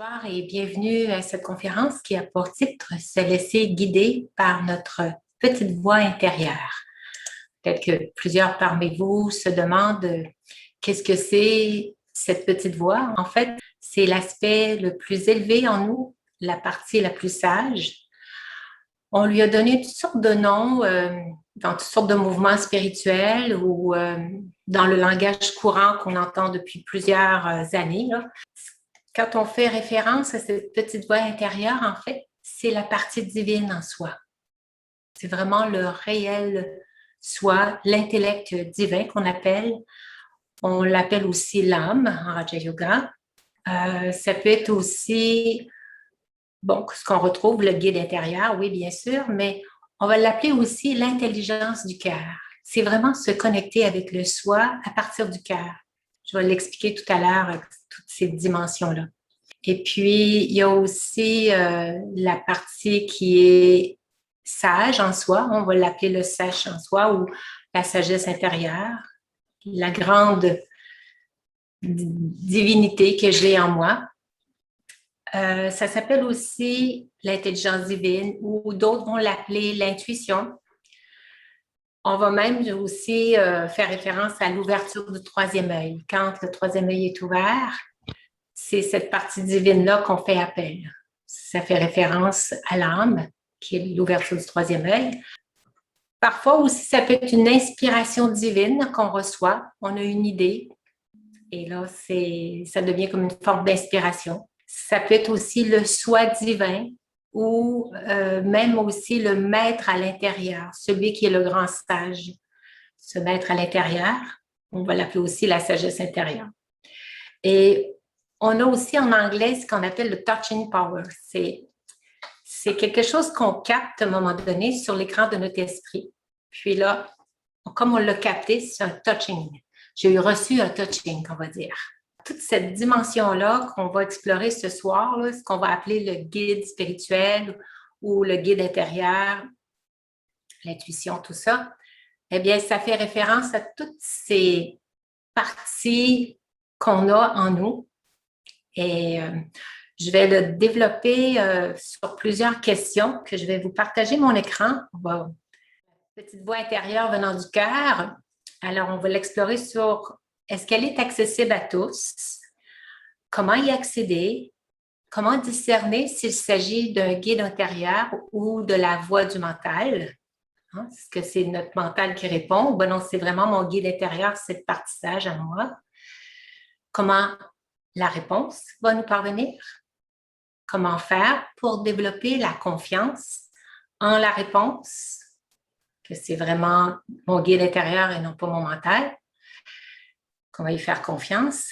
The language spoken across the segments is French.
Bonsoir et bienvenue à cette conférence qui a pour titre « Se laisser guider par notre petite voix intérieure ». Peut-être que plusieurs parmi vous se demandent qu'est-ce que c'est cette petite voix. En fait, c'est l'aspect le plus élevé en nous, la partie la plus sage. On lui a donné toutes sortes de noms dans toutes sortes de mouvements spirituels ou dans le langage courant qu'on entend depuis plusieurs années, là. Quand on fait référence à cette petite voix intérieure, en fait, c'est la partie divine en soi. C'est vraiment le réel soi, l'intellect divin qu'on appelle. On l'appelle aussi l'âme en Raja Yoga. Ça peut être aussi, bon, ce qu'on retrouve, le guide intérieur, oui, bien sûr, mais on va l'appeler aussi l'intelligence du cœur. C'est vraiment se connecter avec le soi à partir du cœur. Je vais l'expliquer tout à l'heure, toutes ces dimensions-là. Et puis, il y a aussi la partie qui est sage en soi, on va l'appeler le sage en soi ou la sagesse intérieure, la grande divinité que j'ai en moi. Ça s'appelle aussi l'intelligence divine ou d'autres vont l'appeler l'intuition. On va même aussi faire référence à l'ouverture du troisième œil. Quand le troisième œil est ouvert, c'est cette partie divine-là qu'on fait appel. Ça fait référence à l'âme, qui est l'ouverture du troisième œil. Parfois aussi, ça peut être une inspiration divine qu'on reçoit. On a une idée et là, ça devient comme une forme d'inspiration. Ça peut être aussi le soi divin ou même aussi le maître à l'intérieur, celui qui est le grand sage. Ce maître à l'intérieur, on va l'appeler aussi la sagesse intérieure. Et on a aussi en anglais ce qu'on appelle le touching power. C'est quelque chose qu'on capte à un moment donné sur l'écran de notre esprit. Puis là, comme on l'a capté, c'est un touching. J'ai reçu un touching, on va dire. Toute cette dimension-là qu'on va explorer ce soir, là, ce qu'on va appeler le guide spirituel ou le guide intérieur, l'intuition, tout ça, eh bien, ça fait référence à toutes ces parties qu'on a en nous. Et je vais le développer sur plusieurs questions que je vais vous partager mon écran. Petite voix intérieure venant du cœur. Alors, on va l'explorer sur est-ce qu'elle est accessible à tous? Comment y accéder? Comment discerner s'il s'agit d'un guide intérieur ou de la voix du mental? Hein? Est-ce que c'est notre mental qui répond? Ben non, c'est vraiment mon guide intérieur, cette partie sage à moi. Comment la réponse va nous parvenir? Comment faire pour développer la confiance en la réponse, que c'est vraiment mon guide intérieur et non pas mon mental? Comment y faire confiance?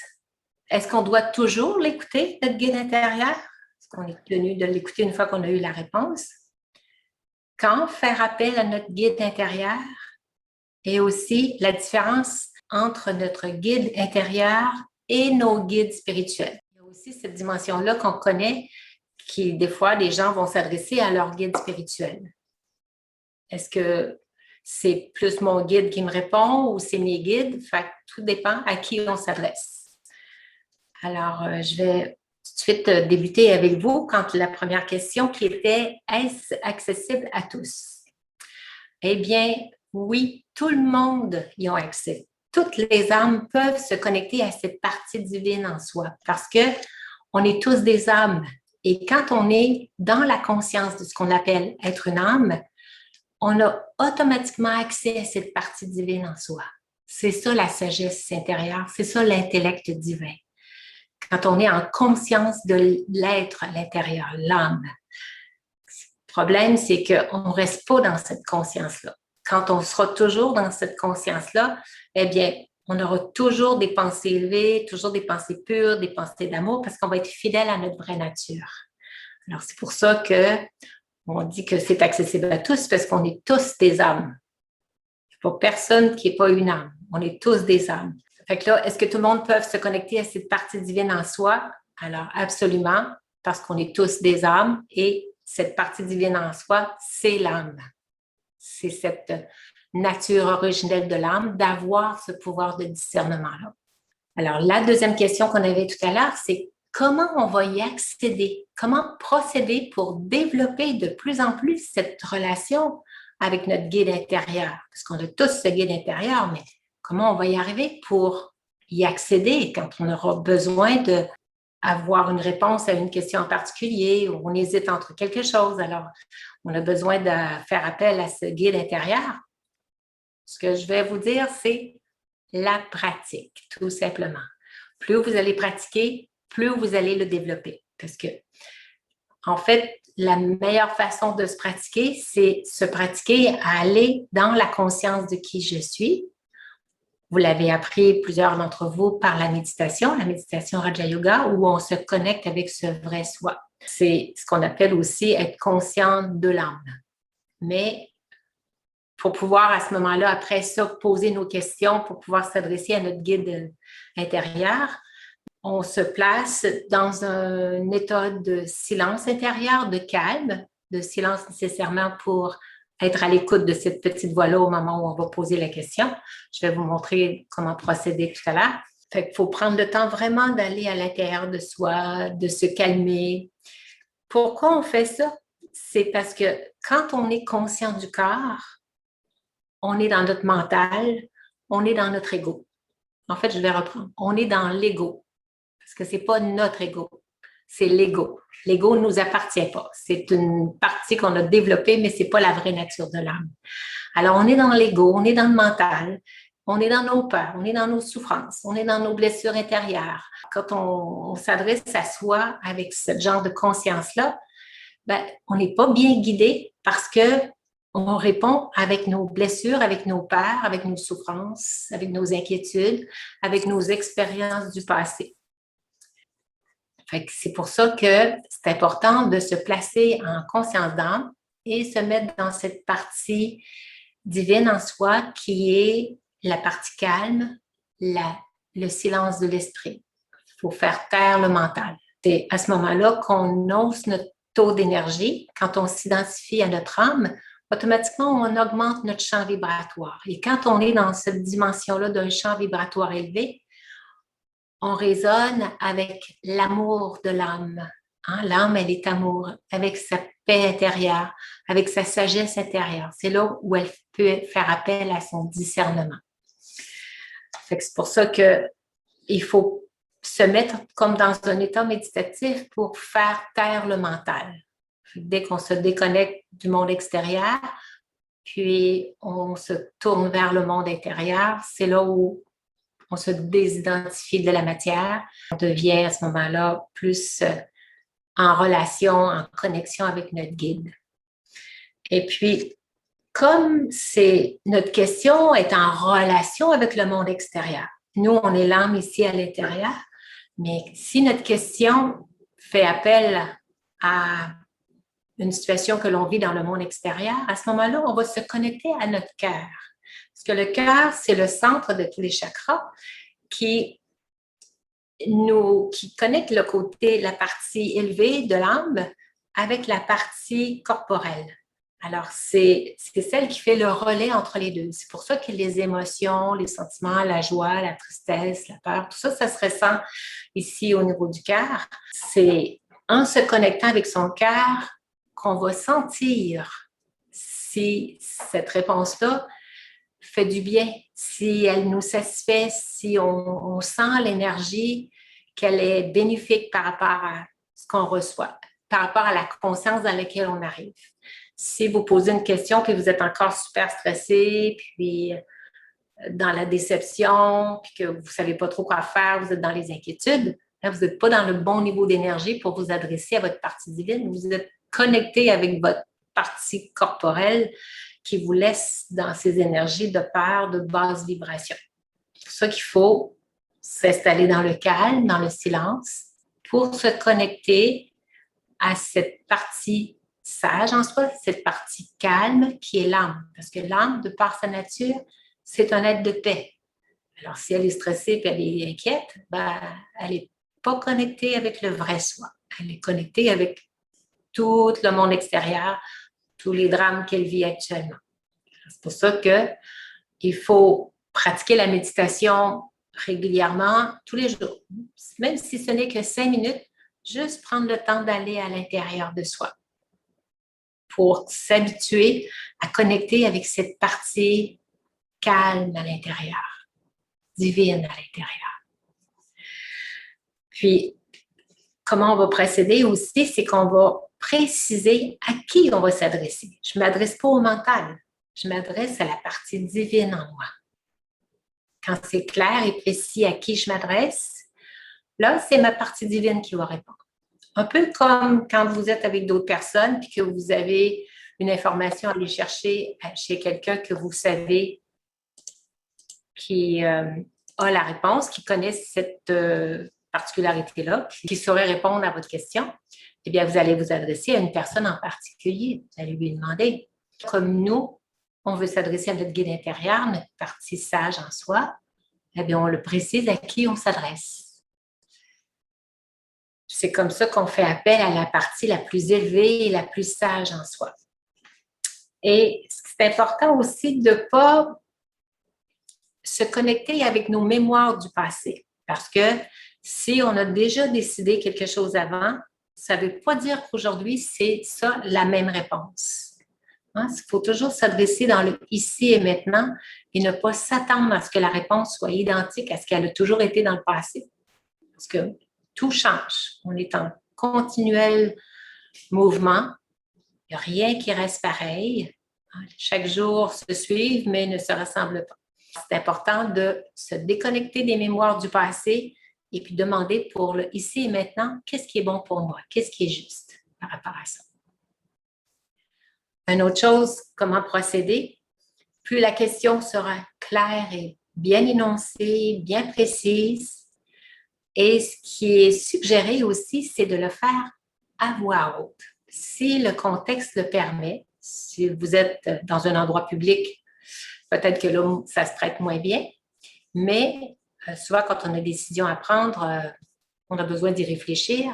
Est-ce qu'on doit toujours l'écouter, notre guide intérieur? Est-ce qu'on est tenu de l'écouter une fois qu'on a eu la réponse? Quand faire appel à notre guide intérieur? Et aussi la différence entre notre guide intérieur et nos guides spirituels. Il y a aussi cette dimension-là qu'on connaît, qui des fois, les gens vont s'adresser à leur guide spirituel. Est-ce que c'est plus mon guide qui me répond ou c'est mes guides? Fait que tout dépend à qui on s'adresse. Alors, je vais tout de suite débuter avec vous quand la première question qui était « Est-ce accessible à tous? » Eh bien, oui, tout le monde y a accès. Toutes les âmes peuvent se connecter à cette partie divine en soi parce que on est tous des âmes. Et quand on est dans la conscience de ce qu'on appelle être une âme, on a automatiquement accès à cette partie divine en soi. C'est ça la sagesse intérieure, c'est ça l'intellect divin. Quand on est en conscience de l'être à l'intérieur, l'âme. Le problème, c'est qu'on ne reste pas dans cette conscience-là. Quand on sera toujours dans cette conscience-là, eh bien, on aura toujours des pensées élevées, toujours des pensées pures, des pensées d'amour, parce qu'on va être fidèle à notre vraie nature. Alors, c'est pour ça qu'on dit que c'est accessible à tous, parce qu'on est tous des âmes. Il n'y a pas personne qui n'est pas une âme. On est tous des âmes. Fait que là, est-ce que tout le monde peut se connecter à cette partie divine en soi? Alors, absolument, parce qu'on est tous des âmes et cette partie divine en soi, c'est l'âme. C'est cette nature originelle de l'âme d'avoir ce pouvoir de discernement-là. Alors, la deuxième question qu'on avait tout à l'heure, c'est comment on va y accéder, comment procéder pour développer de plus en plus cette relation avec notre guide intérieur. Parce qu'on a tous ce guide intérieur, mais comment on va y arriver pour y accéder quand on aura besoin d'avoir une réponse à une question en particulier ou on hésite entre quelque chose. Alors, on a besoin de faire appel à ce guide intérieur. Ce que je vais vous dire, c'est la pratique, tout simplement. Plus vous allez pratiquer, plus vous allez le développer. Parce que, en fait, la meilleure façon de se pratiquer, c'est se pratiquer à aller dans la conscience de qui je suis. Vous l'avez appris, plusieurs d'entre vous, par la méditation Raja Yoga, où on se connecte avec ce vrai soi. C'est ce qu'on appelle aussi être conscient de l'âme. Mais pour pouvoir, à ce moment-là, après ça, poser nos questions, pour pouvoir s'adresser à notre guide intérieur, on se place dans un état de silence intérieur, de calme, de silence nécessairement pour être à l'écoute de cette petite voix-là au moment où on va poser la question. Je vais vous montrer comment procéder tout à l'heure. Fait qu'il faut prendre le temps vraiment d'aller à l'intérieur de soi, de se calmer. Pourquoi on fait ça? C'est parce que quand on est conscient du corps, on est dans notre mental, on est dans notre ego. En fait, je vais reprendre. On est dans l'ego. Parce que ce n'est pas notre ego, c'est l'ego. L'ego ne nous appartient pas. C'est une partie qu'on a développée, mais ce n'est pas la vraie nature de l'âme. Alors, on est dans l'ego, on est dans le mental, on est dans nos peurs, on est dans nos souffrances, on est dans nos blessures intérieures. Quand on s'adresse à soi avec ce genre de conscience-là, ben, on n'est pas bien guidé parce que on répond avec nos blessures, avec nos peurs, avec nos souffrances, avec nos inquiétudes, avec nos expériences du passé. C'est pour ça que c'est important de se placer en conscience d'âme et se mettre dans cette partie divine en soi qui est la partie calme, le silence de l'esprit. Il faut faire taire le mental. C'est à ce moment-là qu'on hausse notre taux d'énergie. Quand on s'identifie à notre âme, automatiquement, on augmente notre champ vibratoire. Et quand on est dans cette dimension-là d'un champ vibratoire élevé, on résonne avec l'amour de l'âme. Hein? L'âme, elle est amour, avec sa paix intérieure, avec sa sagesse intérieure. C'est là où elle peut faire appel à son discernement. C'est pour ça qu'il faut se mettre comme dans un état méditatif pour faire taire le mental. Dès qu'on se déconnecte du monde extérieur, puis on se tourne vers le monde intérieur, c'est là où on se désidentifie de la matière. On devient à ce moment-là plus en relation, en connexion avec notre guide. Et puis, comme notre question est en relation avec le monde extérieur, nous, on est l'âme ici à l'intérieur, mais si notre question fait appel à une situation que l'on vit dans le monde extérieur, à ce moment-là, on va se connecter à notre cœur. Parce que le cœur, c'est le centre de tous les chakras qui connecte le côté, la partie élevée de l'âme avec la partie corporelle. Alors, c'est celle qui fait le relais entre les deux. C'est pour ça que les émotions, les sentiments, la joie, la tristesse, la peur, tout ça, ça se ressent ici au niveau du cœur. C'est en se connectant avec son cœur qu'on va sentir si cette réponse-là fait du bien, si elle nous satisfait, si on sent l'énergie, qu'elle est bénéfique par rapport à ce qu'on reçoit, par rapport à la conscience dans laquelle on arrive. Si vous posez une question puis vous êtes encore super stressé, puis dans la déception, puis que vous ne savez pas trop quoi faire, vous êtes dans les inquiétudes, là, vous n'êtes pas dans le bon niveau d'énergie pour vous adresser à votre partie divine. Vous êtes connecté avec votre partie corporelle qui vous laisse dans ces énergies de peur, de basse vibration. C'est pour ça qu'il faut s'installer dans le calme, dans le silence, pour se connecter à cette partie sage en soi, cette partie calme qui est l'âme. Parce que l'âme, de par sa nature, c'est un être de paix. Alors, si elle est stressée et elle est inquiète, elle n'est pas connectée avec le vrai soi. Elle est connectée avec tout le monde extérieur, tous les drames qu'elle vit actuellement. C'est pour ça qu'il faut pratiquer la méditation régulièrement, tous les jours. Même si ce n'est que 5 minutes, juste prendre le temps d'aller à l'intérieur de soi pour s'habituer à connecter avec cette partie calme à l'intérieur, divine à l'intérieur. Puis, comment on va procéder aussi, c'est qu'on va préciser à qui on va s'adresser. Je ne m'adresse pas au mental, je m'adresse à la partie divine en moi. Quand c'est clair et précis à qui je m'adresse, là, c'est ma partie divine qui va répondre. Un peu comme quand vous êtes avec d'autres personnes et que vous avez une information à aller chercher chez quelqu'un que vous savez qui a la réponse, qui connaît cette particularité-là, qui saurait répondre à votre question. Eh bien, vous allez vous adresser à une personne en particulier. Vous allez lui demander. Comme nous, on veut s'adresser à notre guide intérieur, notre partie sage en soi, eh bien, on le précise à qui on s'adresse. C'est comme ça qu'on fait appel à la partie la plus élevée et la plus sage en soi. Et c'est important aussi de ne pas se connecter avec nos mémoires du passé. Parce que si on a déjà décidé quelque chose avant, ça ne veut pas dire qu'aujourd'hui, c'est ça la même réponse. Hein? Il faut toujours s'adresser dans le ici et maintenant et ne pas s'attendre à ce que la réponse soit identique à ce qu'elle a toujours été dans le passé. Parce que tout change. On est en continuel mouvement. Il n'y a rien qui reste pareil. Chaque jour se suivent, mais ne se ressemble pas. C'est important de se déconnecter des mémoires du passé et puis demander pour le ici et maintenant, qu'est-ce qui est bon pour moi? Qu'est-ce qui est juste par rapport à ça? Une autre chose, comment procéder? Plus la question sera claire et bien énoncée, bien précise. Et ce qui est suggéré aussi, c'est de le faire à voix haute. Si le contexte le permet, si vous êtes dans un endroit public, peut-être que là, ça se traite moins bien, mais souvent, quand on a des décisions à prendre, on a besoin d'y réfléchir,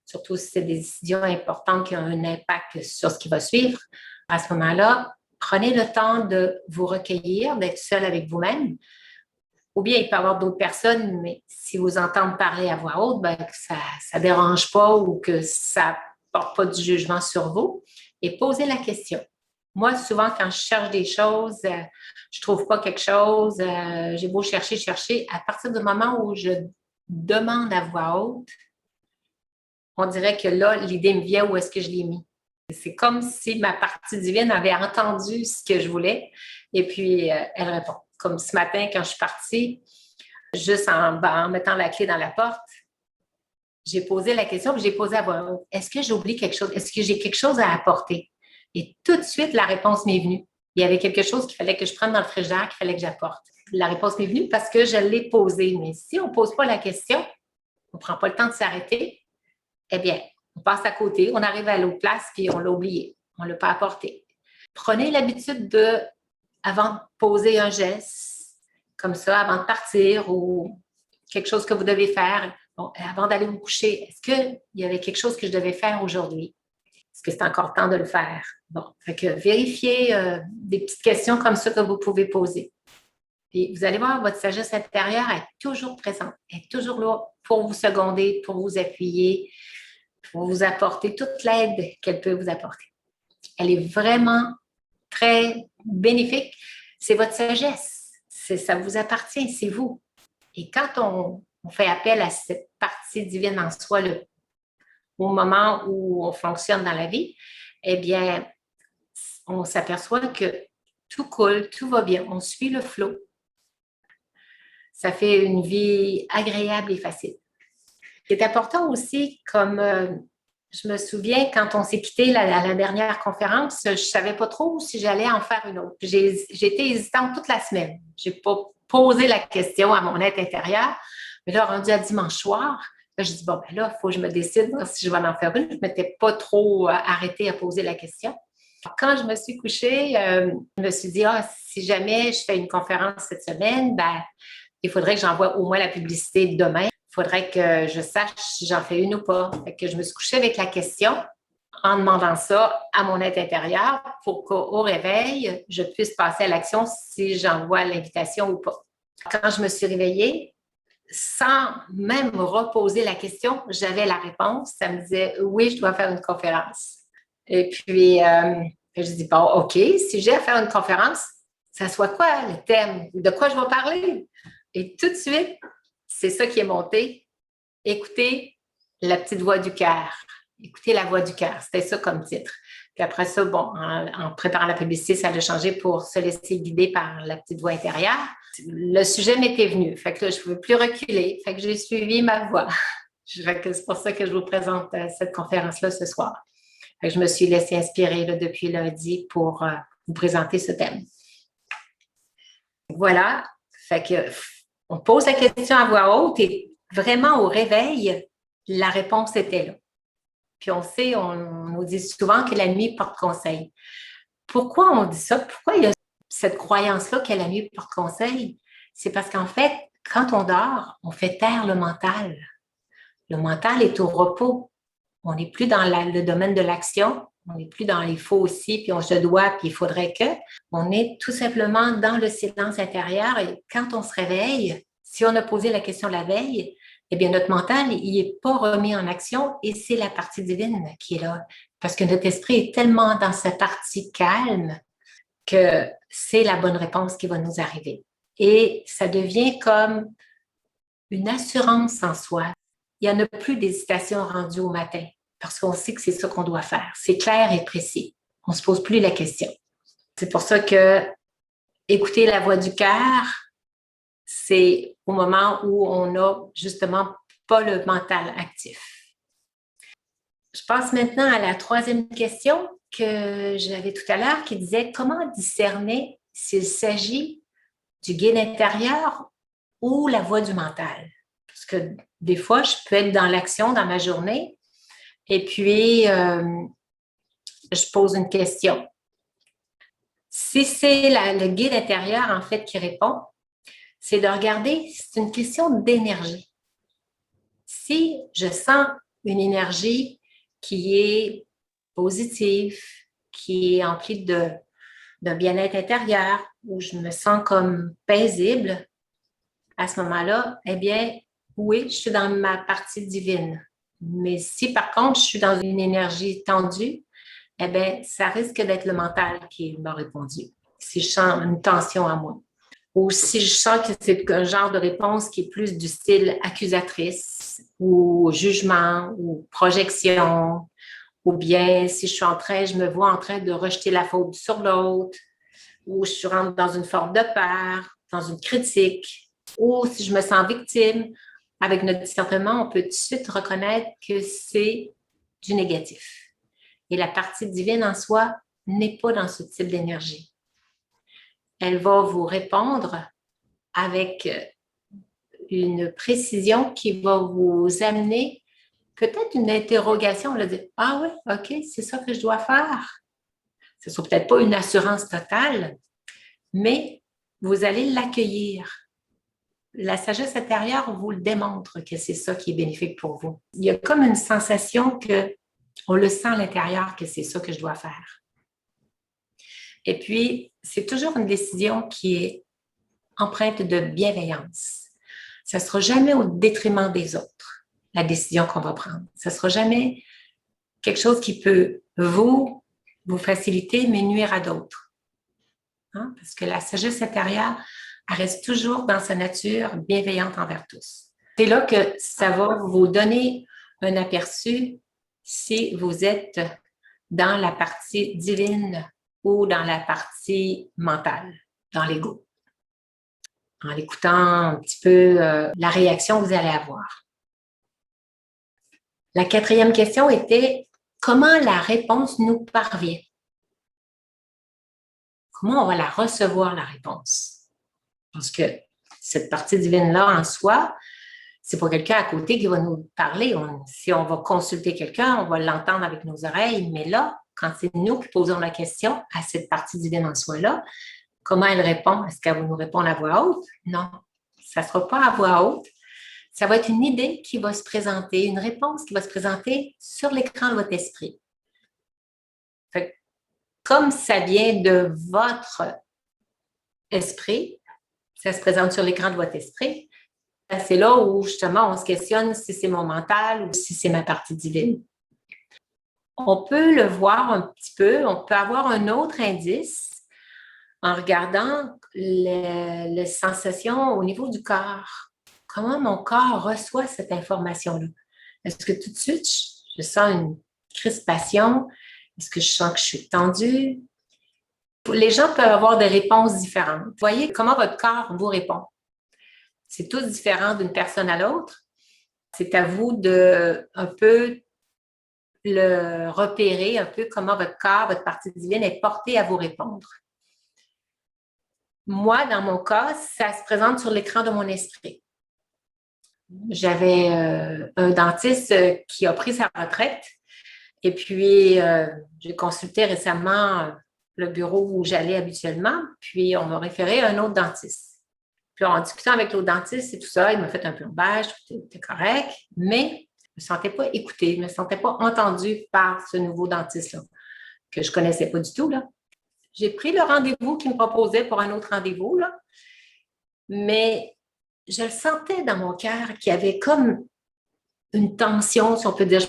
surtout si c'est des décisions importantes qui ont un impact sur ce qui va suivre. À ce moment-là, prenez le temps de vous recueillir, d'être seul avec vous-même. Ou bien, il peut y avoir d'autres personnes, mais si vous entendez parler à voix haute, ben, que ça ne dérange pas ou que ça ne porte pas du jugement sur vous. Et posez la question. Moi, souvent, quand je cherche des choses, je ne trouve pas quelque chose, j'ai beau chercher, à partir du moment où je demande à voix haute, on dirait que là, l'idée me vient où est-ce que je l'ai mis. C'est comme si ma partie divine avait entendu ce que je voulais et puis elle répond. Comme ce matin, quand je suis partie, juste en mettant la clé dans la porte, j'ai posé la question, puis j'ai posé à voix haute. Est-ce que j'oublie quelque chose? Est-ce que j'ai quelque chose à apporter? Et tout de suite, la réponse m'est venue. Il y avait quelque chose qu'il fallait que je prenne dans le frigidaire, qu'il fallait que j'apporte. La réponse m'est venue parce que je l'ai posée. Mais si on ne pose pas la question, on ne prend pas le temps de s'arrêter, eh bien, on passe à côté, on arrive à l'autre place, puis on l'a oublié. On ne l'a pas apporté. Prenez l'habitude de, avant de poser un geste, comme ça, avant de partir ou quelque chose que vous devez faire, bon, avant d'aller vous coucher, est-ce qu'il y avait quelque chose que je devais faire aujourd'hui? Est-ce que c'est encore temps de le faire? Bon, fait que vérifiez des petites questions comme ça que vous pouvez poser. Puis vous allez voir, votre sagesse intérieure est toujours présente, est toujours là pour vous seconder, pour vous appuyer, pour vous apporter toute l'aide qu'elle peut vous apporter. Elle est vraiment très bénéfique. C'est votre sagesse. Ça vous appartient, c'est vous. Et quand on fait appel à cette partie divine en soi, au moment où on fonctionne dans la vie, eh bien, on s'aperçoit que tout coule, tout va bien, on suit le flot. Ça fait une vie agréable et facile. Ce qui est important aussi, comme je me souviens, quand on s'est quitté à la dernière conférence, je ne savais pas trop si j'allais en faire une autre. J'ai été hésitante toute la semaine. Je n'ai pas posé la question à mon être intérieur, mais là, rendu à dimanche soir, là, je dis, bon, ben là, il faut que je me décide si je vais en faire une. Je ne m'étais pas trop arrêtée à poser la question. Quand je me suis couchée, je me suis dit, si jamais je fais une conférence cette semaine, ben, il faudrait que j'envoie au moins la publicité demain. Il faudrait que je sache si j'en fais une ou pas. Fait que je me suis couchée avec la question en demandant ça à mon être intérieur pour qu'au réveil, je puisse passer à l'action si j'envoie l'invitation ou pas. Quand je me suis réveillée, sans même reposer la question, j'avais la réponse. Ça me disait, oui, je dois faire une conférence. Et puis, je dis, bon, OK, si j'ai à faire une conférence, ça soit quoi le thème? De quoi je vais parler? Et tout de suite, c'est ça qui est monté. Écoutez la petite voix du cœur. Écoutez la voix du cœur. C'était ça comme titre. Puis après ça, bon, en préparant la publicité, ça a changé pour se laisser guider par la petite voix intérieure. Le sujet m'était venu. Fait que là, je ne pouvais plus reculer. Fait que j'ai suivi ma voix. Fait que c'est pour ça que je vous présente cette conférence-là ce soir. Fait que je me suis laissée inspirer là, depuis lundi pour vous présenter ce thème. Voilà. Fait que on pose la question à voix haute et vraiment au réveil, la réponse était là. Puis on sait, on nous dit souvent que la nuit porte conseil. Pourquoi on dit ça? Pourquoi il y a cette croyance-là que la nuit porte conseil? C'est parce qu'en fait, quand on dort, on fait taire le mental. Le mental est au repos. On n'est plus dans le domaine de l'action. On n'est plus dans les faux aussi, puis on se doit, puis il faudrait que. On est tout simplement dans le silence intérieur et quand on se réveille, si on a posé la question la veille, eh bien, notre mental, il n'est pas remis en action et c'est la partie divine qui est là. Parce que notre esprit est tellement dans sa partie calme que c'est la bonne réponse qui va nous arriver. Et ça devient comme une assurance en soi. Il n'y en a plus d'hésitation rendue au matin parce qu'on sait que c'est ça qu'on doit faire. C'est clair et précis. On ne se pose plus la question. C'est pour ça que écouter la voix du cœur, c'est au moment où on n'a justement pas le mental actif. Je passe maintenant à la troisième question que j'avais tout à l'heure qui disait comment discerner s'il s'agit du guide intérieur ou la voix du mental. Parce que des fois, je peux être dans l'action dans ma journée et puis je pose une question. Si c'est le guide intérieur, en fait, qui répond, c'est de regarder, c'est une question d'énergie. Si je sens une énergie qui est positive, qui est emplie d'un bien-être intérieur, où je me sens comme paisible, à ce moment-là, eh bien, oui, je suis dans ma partie divine. Mais si par contre, je suis dans une énergie tendue, eh bien, ça risque d'être le mental qui m'a répondu. Si je sens une tension à moi. Ou si je sens que c'est un genre de réponse qui est plus du style accusatrice ou jugement ou projection, ou bien si je me vois en train de rejeter la faute sur l'autre, ou je rentre dans une forme de peur, dans une critique, ou si je me sens victime, avec notre discernement, on peut tout de suite reconnaître que c'est du négatif. Et la partie divine en soi n'est pas dans ce type d'énergie. Elle va vous répondre avec une précision qui va vous amener peut-être une interrogation. On va dire, ah oui, OK, c'est ça que je dois faire. Ce ne sera peut-être pas une assurance totale, mais vous allez l'accueillir. La sagesse intérieure vous le démontre que c'est ça qui est bénéfique pour vous. Il y a comme une sensation qu'on le sent à l'intérieur que c'est ça que je dois faire. Et puis, c'est toujours une décision qui est empreinte de bienveillance. Ça ne sera jamais au détriment des autres, la décision qu'on va prendre. Ça ne sera jamais quelque chose qui peut vous faciliter, mais nuire à d'autres. Hein? Parce que la sagesse intérieure, elle reste toujours dans sa nature bienveillante envers tous. C'est là que ça va vous donner un aperçu si vous êtes dans la partie divine ou dans la partie mentale, dans l'ego. En l'écoutant un petit peu la réaction que vous allez avoir. La quatrième question était comment la réponse nous parvient? Comment on va la recevoir, la réponse? Parce que cette partie divine-là en soi, c'est pas quelqu'un à côté qui va nous parler. Si on va consulter quelqu'un, on va l'entendre avec nos oreilles, mais là, quand c'est nous qui posons la question à cette partie divine en soi-là, comment elle répond? Est-ce qu'elle va nous répondre à voix haute? Non, ça ne sera pas à voix haute. Ça va être une idée qui va se présenter, une réponse qui va se présenter sur l'écran de votre esprit. Fait que, comme ça vient de votre esprit, Ça se présente sur l'écran de votre esprit. C'est là où, justement, on se questionne si c'est mon mental ou si c'est ma partie divine. On peut le voir un petit peu. On peut avoir un autre indice en regardant les sensations au niveau du corps. Comment mon corps reçoit cette information-là? Est-ce que tout de suite, je sens une crispation? Est-ce que je sens que je suis tendue? Les gens peuvent avoir des réponses différentes. Voyez comment votre corps vous répond. C'est tout différent d'une personne à l'autre. C'est à vous de un peu le repérer, un peu comment votre corps, votre partie divine est portée à vous répondre. Moi, dans mon cas, ça se présente sur l'écran de mon esprit. J'avais un dentiste qui a pris sa retraite et puis j'ai consulté récemment le bureau où j'allais habituellement, puis on m'a référé à un autre dentiste. Puis en discutant avec l'autre dentiste et tout ça, il m'a fait un plombage, tout était correct, mais je ne me sentais pas écoutée, je ne me sentais pas entendue par ce nouveau dentiste-là, que je ne connaissais pas du tout, là. J'ai pris le rendez-vous qu'il me proposait pour un autre rendez-vous, là, mais je le sentais dans mon cœur qu'il y avait comme une tension, si on peut dire.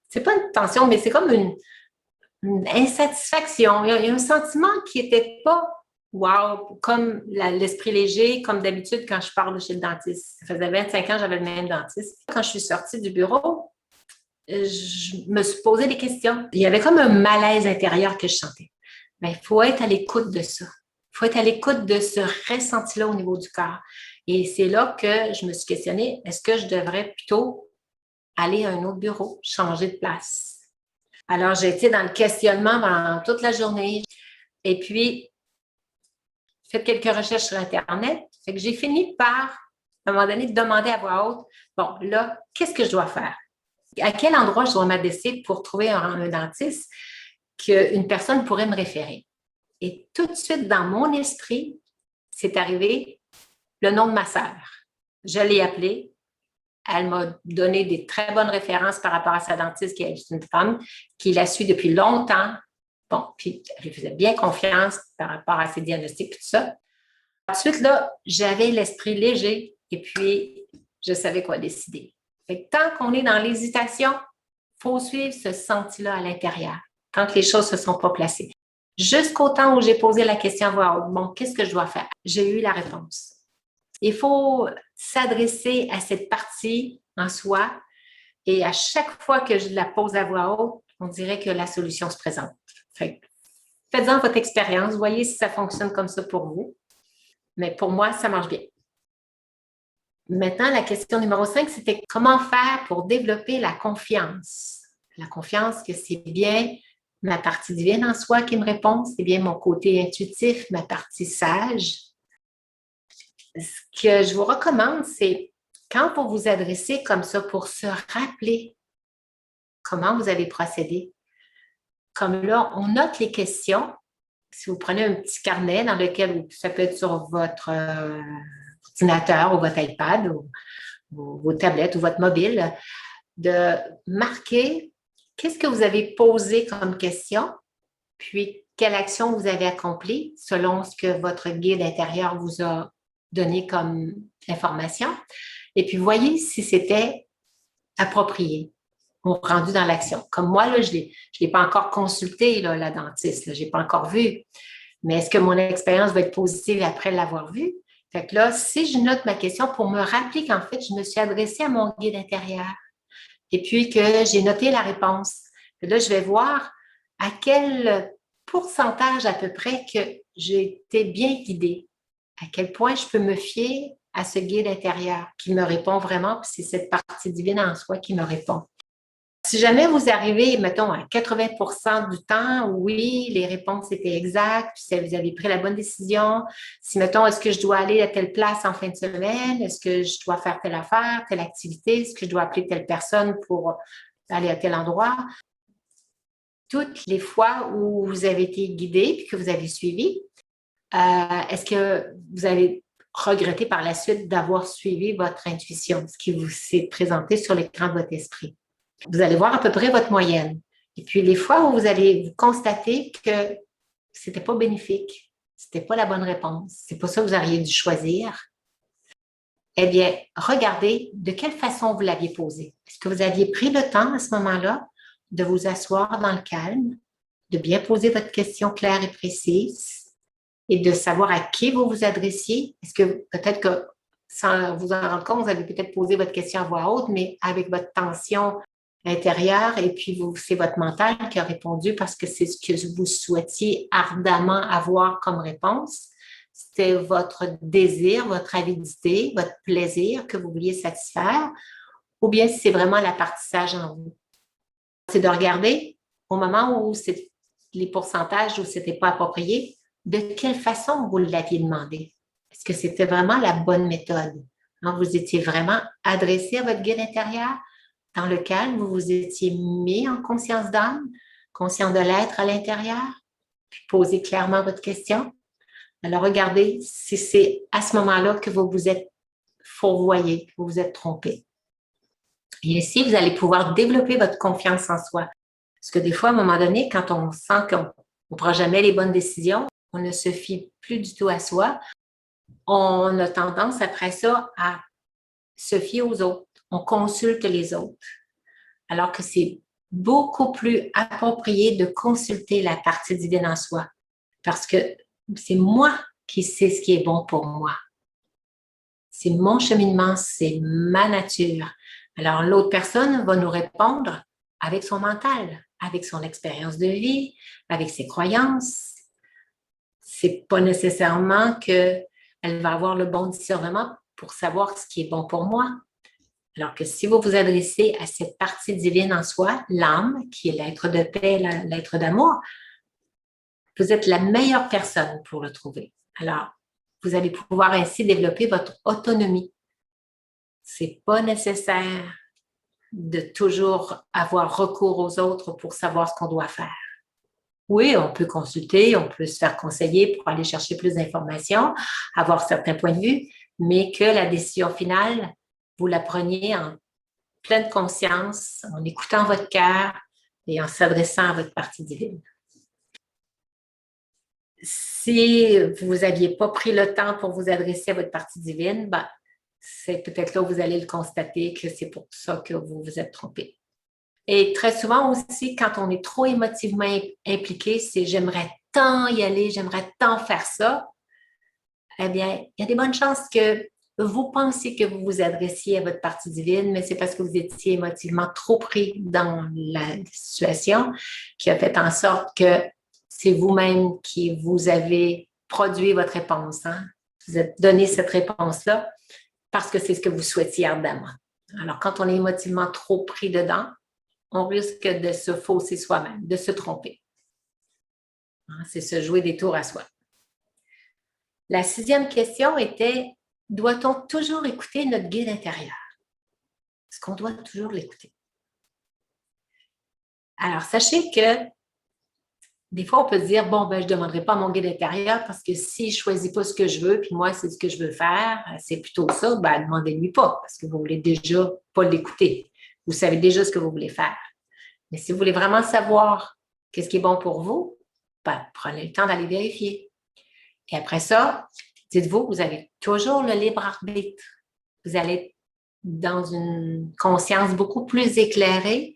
C'est pas une tension, mais c'est comme une insatisfaction. Il y a un sentiment qui n'était pas wow, comme l'esprit léger, comme d'habitude quand je parle chez le dentiste. Ça faisait 25 ans que j'avais le même dentiste. Quand je suis sortie du bureau, je me suis posé des questions. Il y avait comme un malaise intérieur que je sentais. Mais il faut être à l'écoute de ça. Il faut être à l'écoute de ce ressenti-là au niveau du corps. Et c'est là que je me suis questionnée, est-ce que je devrais plutôt aller à un autre bureau, changer de place? Alors, j'ai été dans le questionnement pendant toute la journée. Et puis, j'ai fait quelques recherches sur Internet. Fait que j'ai fini par, à un moment donné, demander à voix haute, bon, là, qu'est-ce que je dois faire? À quel endroit je dois m'adresser pour trouver un dentiste qu'une personne pourrait me référer? Et tout de suite, dans mon esprit, c'est arrivé le nom de ma sœur. Je l'ai appelée. Elle m'a donné des très bonnes références par rapport à sa dentiste, qui est une femme, qui la suit depuis longtemps. Bon, puis elle lui faisait bien confiance par rapport à ses diagnostics et tout ça. Ensuite, là, j'avais l'esprit léger et puis je savais quoi décider. Fait que tant qu'on est dans l'hésitation, il faut suivre ce senti-là à l'intérieur, tant que les choses ne se sont pas placées. Jusqu'au temps où j'ai posé la question à voix haute, bon, qu'est-ce que je dois faire? J'ai eu la réponse. Il faut s'adresser à cette partie en soi et à chaque fois que je la pose à voix haute, on dirait que la solution se présente. Faites-en votre expérience, voyez si ça fonctionne comme ça pour vous. Mais pour moi, ça marche bien. Maintenant, la question numéro 5, c'était comment faire pour développer la confiance? La confiance que c'est bien ma partie divine en soi qui me répond, c'est bien mon côté intuitif, ma partie sage. Ce que je vous recommande, c'est quand vous vous adressez comme ça pour se rappeler comment vous avez procédé. Comme là, on note les questions. Si vous prenez un petit carnet dans lequel ça peut être sur votre ordinateur ou votre iPad ou vos tablettes ou votre mobile, de marquer qu'est-ce que vous avez posé comme question, puis quelle action vous avez accomplie selon ce que votre guide intérieur vous a donné comme information. Et puis, voyez si c'était approprié ou rendu dans l'action. Comme moi, là, je l'ai pas encore consulté, là, la dentiste, je n'ai pas encore vu. Mais est-ce que mon expérience va être positive après l'avoir vue? Fait que là, si je note ma question pour me rappeler qu'en fait, je me suis adressée à mon guide intérieur et puis que j'ai noté la réponse. Et là, je vais voir à quel pourcentage à peu près que j'ai été bien guidée. À quel point je peux me fier à ce guide intérieur qui me répond vraiment, puis c'est cette partie divine en soi qui me répond. Si jamais vous arrivez, mettons, à 80% du temps, oui, les réponses étaient exactes, puis vous avez pris la bonne décision. Si, mettons, est-ce que je dois aller à telle place en fin de semaine? Est-ce que je dois faire telle affaire, telle activité? Est-ce que je dois appeler telle personne pour aller à tel endroit? Toutes les fois où vous avez été guidé puis que vous avez suivi, est-ce que vous avez regretté par la suite d'avoir suivi votre intuition, ce qui vous s'est présenté sur l'écran de votre esprit? Vous allez voir à peu près votre moyenne. Et puis, les fois où vous allez vous constater que ce n'était pas bénéfique, C'était pas la bonne réponse. C'est pas ça que vous auriez dû choisir. Eh bien, regardez de quelle façon vous l'aviez posé. Est-ce que vous aviez pris le temps à ce moment-là de vous asseoir dans le calme, de bien poser votre question claire et précise et de savoir à qui vous vous adressiez? Est-ce que peut-être que sans vous en rendre compte, vous avez peut-être posé votre question à voix haute, mais avec votre tension intérieure et puis c'est votre mental qui a répondu parce que c'est ce que vous souhaitiez ardemment avoir comme réponse. C'était votre désir, votre avidité, votre plaisir que vous vouliez satisfaire, ou bien si c'est vraiment l'apprentissage en vous. C'est de regarder au moment où c'est les pourcentages où ce n'était pas approprié, de quelle façon vous l'aviez demandé. Est-ce que c'était vraiment la bonne méthode? Donc, vous étiez vraiment adressé à votre guide intérieur, dans le calme, vous vous étiez mis en conscience d'âme, conscient de l'être à l'intérieur, puis posez clairement votre question. Alors, regardez si c'est à ce moment-là que vous vous êtes fourvoyé, que vous vous êtes trompé. Et ici, vous allez pouvoir développer votre confiance en soi. Parce que des fois, à un moment donné, quand on sent qu'on ne prend jamais les bonnes décisions, on ne se fie plus du tout à soi, on a tendance après ça à se fier aux autres. On consulte les autres. Alors que c'est beaucoup plus approprié de consulter la partie divine en soi. Parce que c'est moi qui sais ce qui est bon pour moi. C'est mon cheminement, c'est ma nature. Alors, l'autre personne va nous répondre avec son mental, avec son expérience de vie, avec ses croyances. C'est pas nécessairement qu'elle va avoir le bon discernement pour savoir ce qui est bon pour moi. Alors que si vous vous adressez à cette partie divine en soi, l'âme, qui est l'être de paix, l'être d'amour, vous êtes la meilleure personne pour le trouver. Alors, vous allez pouvoir ainsi développer votre autonomie. C'est pas nécessaire de toujours avoir recours aux autres pour savoir ce qu'on doit faire. Oui, on peut consulter, on peut se faire conseiller pour aller chercher plus d'informations, avoir certains points de vue, mais que la décision finale, vous la preniez en pleine conscience, en écoutant votre cœur et en s'adressant à votre partie divine. Si vous n'aviez pas pris le temps pour vous adresser à votre partie divine, ben, c'est peut-être là où vous allez le constater que c'est pour ça que vous vous êtes trompé. Et très souvent aussi, quand on est trop émotivement impliqué, c'est j'aimerais tant y aller, j'aimerais tant faire ça. Eh bien, il y a des bonnes chances que vous pensiez que vous vous adressiez à votre partie divine, mais c'est parce que vous étiez émotivement trop pris dans la situation qui a fait en sorte que c'est vous-même qui vous avez produit votre réponse. Hein? Vous êtes donné cette réponse-là parce que c'est ce que vous souhaitiez ardemment. Alors, quand on est émotivement trop pris dedans, on risque de se fausser soi-même, de se tromper. Hein? C'est se jouer des tours à soi. La 6e question était, doit-on toujours écouter notre guide intérieur? Est-ce qu'on doit toujours l'écouter? Alors, sachez que des fois, on peut se dire, bon, ben, je ne demanderai pas à mon guide intérieur parce que si je ne choisis pas ce que je veux, puis moi, c'est ce que je veux faire, c'est plutôt ça, ben, demandez-lui pas parce que vous ne voulez déjà pas l'écouter. Vous savez déjà ce que vous voulez faire. Mais si vous voulez vraiment savoir qu'est-ce qui est bon pour vous, ben, prenez le temps d'aller vérifier. Et après ça, dites-vous, vous avez toujours le libre arbitre. Vous allez dans une conscience beaucoup plus éclairée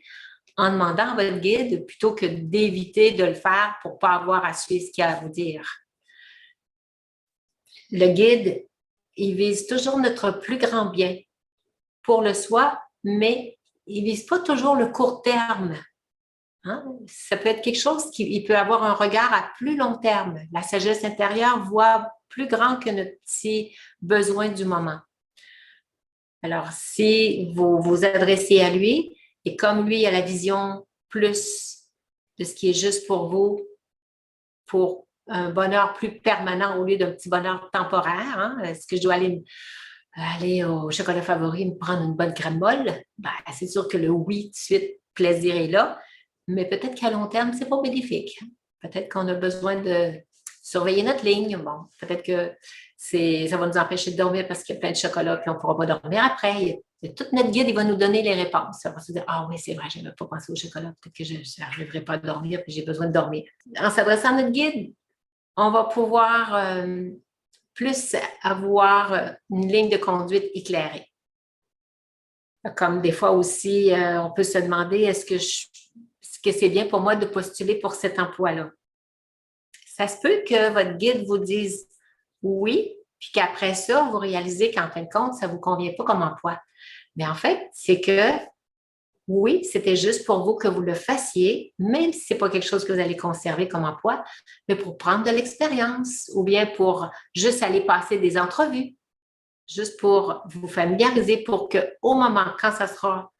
en demandant à votre guide plutôt que d'éviter de le faire pour ne pas avoir à suivre ce qu'il y a à vous dire. Le guide, il vise toujours notre plus grand bien pour le soi, mais il ne vise pas toujours le court terme. Hein? Ça peut être quelque chose qui peut avoir un regard à plus long terme. La sagesse intérieure voit plus grand que notre petit besoin du moment. Alors, si vous vous adressez à lui, et comme lui a la vision plus de ce qui est juste pour vous, pour un bonheur plus permanent au lieu d'un petit bonheur temporaire, hein? Est-ce que je dois aller au chocolat favori, me prendre une bonne crème molle? Ben, c'est sûr que le oui, tout de suite, plaisir est là, mais peut-être qu'à long terme, c'est pas bénéfique. Peut-être qu'on a besoin de surveiller notre ligne. Bon, peut-être que ça va nous empêcher de dormir parce qu'il y a plein de chocolat puis on ne pourra pas dormir après. Tout notre guide, il va nous donner les réponses. On va se dire, ah oui, c'est vrai, je n'avais pas pensé au chocolat. Peut-être que je n'arriverai pas à dormir puis j'ai besoin de dormir. En s'adressant à notre guide, on va pouvoir plus avoir une ligne de conduite éclairée. Comme des fois aussi, on peut se demander, est-ce que c'est bien pour moi de postuler pour cet emploi-là? Ça se peut que votre guide vous dise oui, puis qu'après ça, vous réalisez qu'en fin de compte, ça ne vous convient pas comme emploi. Mais en fait, c'est que oui, c'était juste pour vous que vous le fassiez, même si ce n'est pas quelque chose que vous allez conserver comme emploi, mais pour prendre de l'expérience ou bien pour juste aller passer des entrevues, juste pour vous familiariser pour qu'au moment, quand ça sera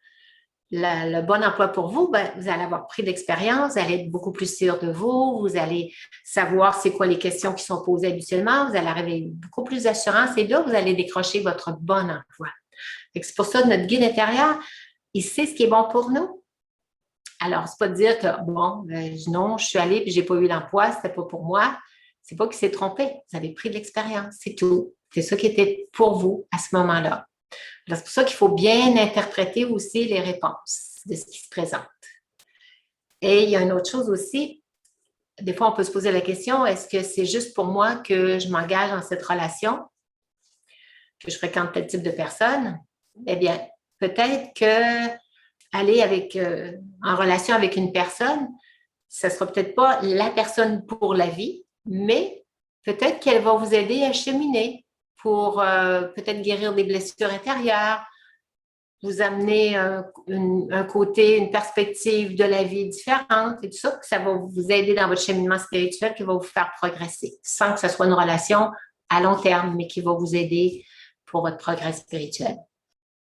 le bon emploi pour vous, ben, vous allez avoir pris de l'expérience, vous allez être beaucoup plus sûr de vous, vous allez savoir c'est quoi les questions qui sont posées habituellement, vous allez arriver avec beaucoup plus d'assurance et là, vous allez décrocher votre bon emploi. C'est pour ça que notre guide intérieur, il sait ce qui est bon pour nous. Alors, c'est pas de dire que, bon, non, je suis allée et je n'ai pas eu l'emploi, ce n'était pas pour moi. C'est pas qu'il s'est trompé. Vous avez pris de l'expérience, c'est tout. C'est ça qui était pour vous à ce moment-là. C'est pour ça qu'il faut bien interpréter aussi les réponses de ce qui se présente. Et il y a une autre chose aussi. Des fois, on peut se poser la question, est-ce que c'est juste pour moi que je m'engage dans cette relation, que je fréquente tel type de personne? Eh bien, peut-être que aller en relation avec une personne, ça ne sera peut-être pas la personne pour la vie, mais peut-être qu'elle va vous aider à cheminer pour peut-être guérir des blessures intérieures, vous amener un côté, une perspective de la vie différente et tout ça, que ça va vous aider dans votre cheminement spirituel, qui va vous faire progresser, sans que ce soit une relation à long terme, mais qui va vous aider pour votre progrès spirituel.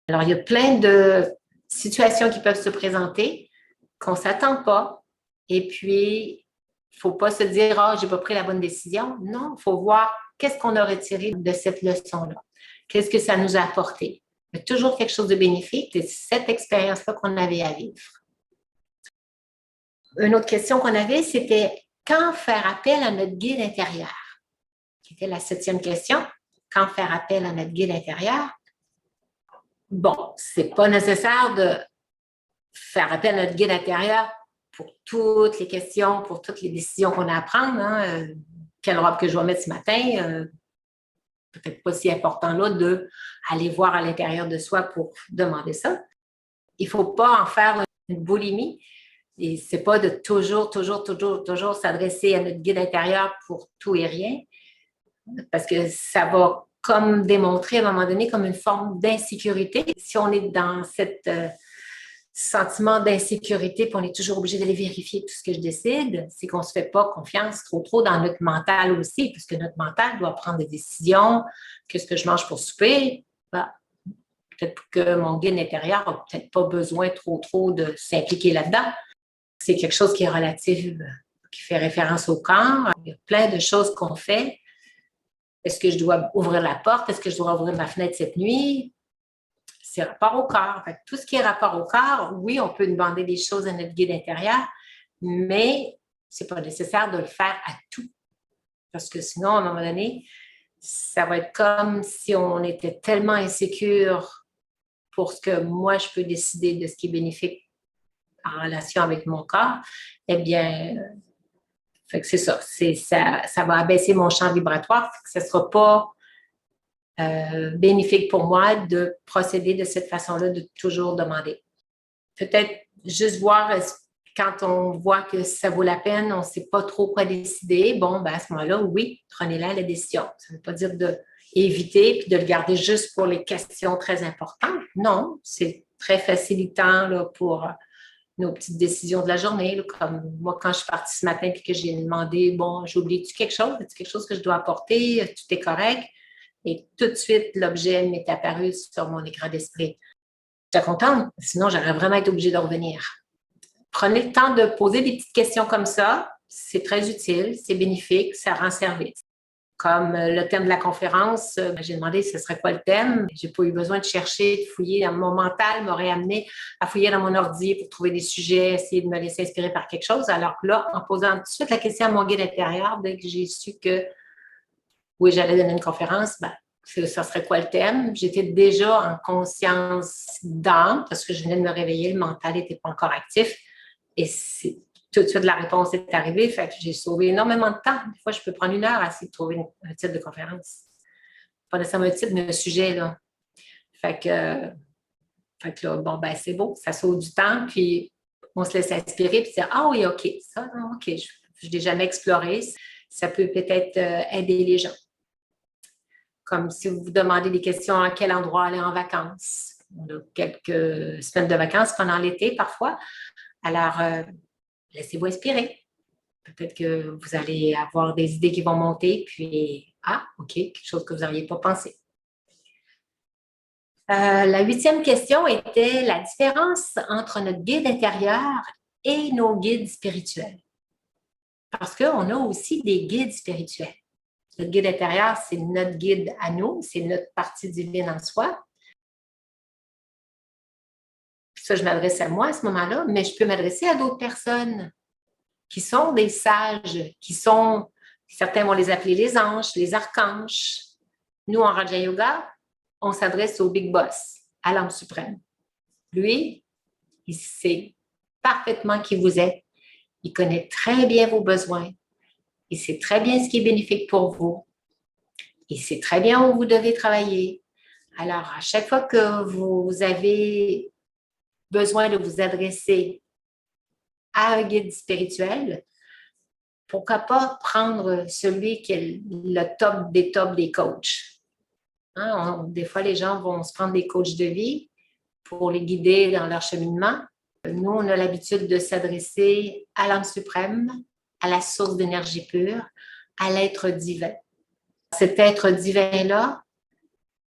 Alors, il y a plein de situations qui peuvent se présenter qu'on ne s'attend pas. Et puis, il ne faut pas se dire « Ah, je n'ai pas pris la bonne décision ». Non, il faut voir qu'est-ce qu'on a retiré de cette leçon-là. Qu'est-ce que ça nous a apporté. Il y a toujours quelque chose de bénéfique de cette expérience-là qu'on avait à vivre. Une autre question qu'on avait, c'était quand faire appel à notre guide intérieur? C'était la 7e question. Quand faire appel à notre guide intérieur? Bon, ce n'est pas nécessaire de faire appel à notre guide intérieur pour toutes les questions, pour toutes les décisions qu'on a à prendre. Hein. Quelle robe que je vais mettre ce matin? Peut-être pas si important là d'aller voir à l'intérieur de soi pour demander ça. Il ne faut pas en faire une boulimie. Et ce n'est pas de toujours s'adresser à notre guide intérieur pour tout et rien, parce que ça va comme démontrer à un moment donné comme une forme d'insécurité. Si on est dans cette sentiment d'insécurité, puis on est toujours obligé d'aller vérifier tout ce que je décide, c'est qu'on ne se fait pas confiance trop dans notre mental aussi, puisque notre mental doit prendre des décisions. Qu'est-ce que je mange pour souper? Ben, peut-être que mon guide intérieur n'a peut-être pas besoin trop de s'impliquer là-dedans. C'est quelque chose qui est relatif, qui fait référence au corps. Il y a plein de choses qu'on fait. Est-ce que je dois ouvrir la porte? Est-ce que je dois ouvrir ma fenêtre cette nuit? C'est rapport au corps. Fait que tout ce qui est rapport au corps, oui, on peut demander des choses à notre guide intérieur, mais ce n'est pas nécessaire de le faire à tout. Parce que sinon, à un moment donné, ça va être comme si on était tellement insécure pour ce que moi, je peux décider de ce qui est bénéfique en relation avec mon corps. Eh bien, fait que c'est ça. Ça va abaisser mon champ vibratoire. Ce ne sera pas bénéfique pour moi de procéder de cette façon-là, de toujours demander. Peut-être juste voir quand on voit que ça vaut la peine, on ne sait pas trop quoi décider. Bon, ben à ce moment-là, oui, prenez-la la décision. Ça ne veut pas dire d'éviter puis de le garder juste pour les questions très importantes. Non, c'est très facilitant là, pour nos petites décisions de la journée. Là, comme moi, quand je suis partie ce matin et que j'ai demandé, bon, j'ai oublié-tu quelque chose? Est-ce quelque chose que je dois apporter? Tout est correct? Et tout de suite, l'objet m'est apparu sur mon écran d'esprit. J'étais contente, sinon j'aurais vraiment été obligée de revenir. Prenez le temps de poser des petites questions comme ça. C'est très utile, c'est bénéfique, ça rend service. Comme le thème de la conférence, j'ai demandé ce serait quoi le thème. Je n'ai pas eu besoin de chercher, de fouiller. Mon mental m'aurait amené à fouiller dans mon ordi pour trouver des sujets, essayer de me laisser inspirer par quelque chose. Alors que là, en posant tout de suite la question à mon guide intérieur, dès que j'ai su que oui, j'allais donner une conférence, ben, ça serait quoi le thème? J'étais déjà en conscience d'âme parce que je venais de me réveiller, le mental n'était pas encore actif. Et tout de suite, la réponse est arrivée. Fait que j'ai sauvé énormément de temps. Des fois, je peux prendre 1 heure à essayer de trouver un titre de conférence. Pas nécessairement un titre, mais un sujet, là. Fait que là, bon, ben c'est beau. Ça sauve du temps, puis on se laisse inspirer, puis dire, ah oui, OK, ça, non, OK, je ne l'ai jamais exploré. Ça peut peut-être aider les gens. Comme si vous vous demandez des questions à quel endroit aller en vacances. On a quelques semaines de vacances pendant l'été parfois. Alors, laissez-vous inspirer. Peut-être que vous allez avoir des idées qui vont monter, puis, ah, OK, quelque chose que vous n'auriez pas pensé. La 8e question était la différence entre notre guide intérieur et nos guides spirituels. Parce qu'on a aussi des guides spirituels. Notre guide intérieur, c'est notre guide à nous, c'est notre partie divine en soi. Ça, je m'adresse à moi à ce moment-là, mais je peux m'adresser à d'autres personnes qui sont des sages, certains vont les appeler les anges, les archanges. Nous, en Raja Yoga, on s'adresse au Big Boss, à l'âme suprême. Lui, il sait parfaitement qui vous êtes. Il connaît très bien vos besoins. Il sait très bien ce qui est bénéfique pour vous. Il sait très bien où vous devez travailler. Alors, à chaque fois que vous avez besoin de vous adresser à un guide spirituel, pourquoi pas prendre celui qui est le top des coachs? Hein, des fois, les gens vont se prendre des coachs de vie pour les guider dans leur cheminement. Nous, on a l'habitude de s'adresser à l'âme suprême, à la source d'énergie pure, à l'être divin. Cet être divin-là,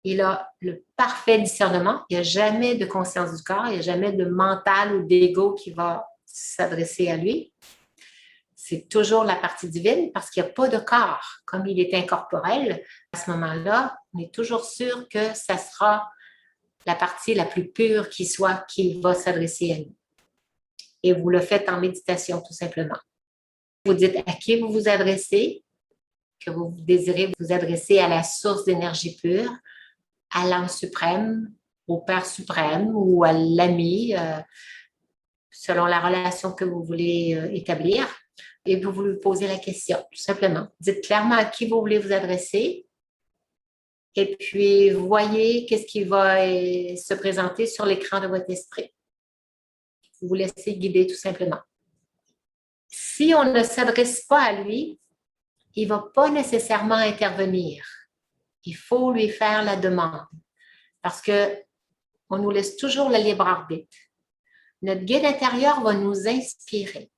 il a le parfait discernement. Il n'y a jamais de conscience du corps, il n'y a jamais de mental ou d'ego qui va s'adresser à lui. C'est toujours la partie divine parce qu'il n'y a pas de corps. Comme il est incorporel, à ce moment-là, on est toujours sûr que ça sera la partie la plus pure qui soit qui va s'adresser à nous. Et vous le faites en méditation, tout simplement. Vous dites à qui vous vous adressez, que vous désirez vous adresser à la source d'énergie pure, à l'âme suprême, au Père suprême ou à l'ami, selon la relation que vous voulez établir. Et vous lui posez la question, tout simplement. Dites clairement à qui vous voulez vous adresser. Et puis, voyez qu'est-ce qui va se présenter sur l'écran de votre esprit. Vous vous laissez guider, tout simplement. Si on ne s'adresse pas à lui, il ne va pas nécessairement intervenir. Il faut lui faire la demande parce qu'on nous laisse toujours le libre arbitre. Notre guide intérieur va nous inspirer.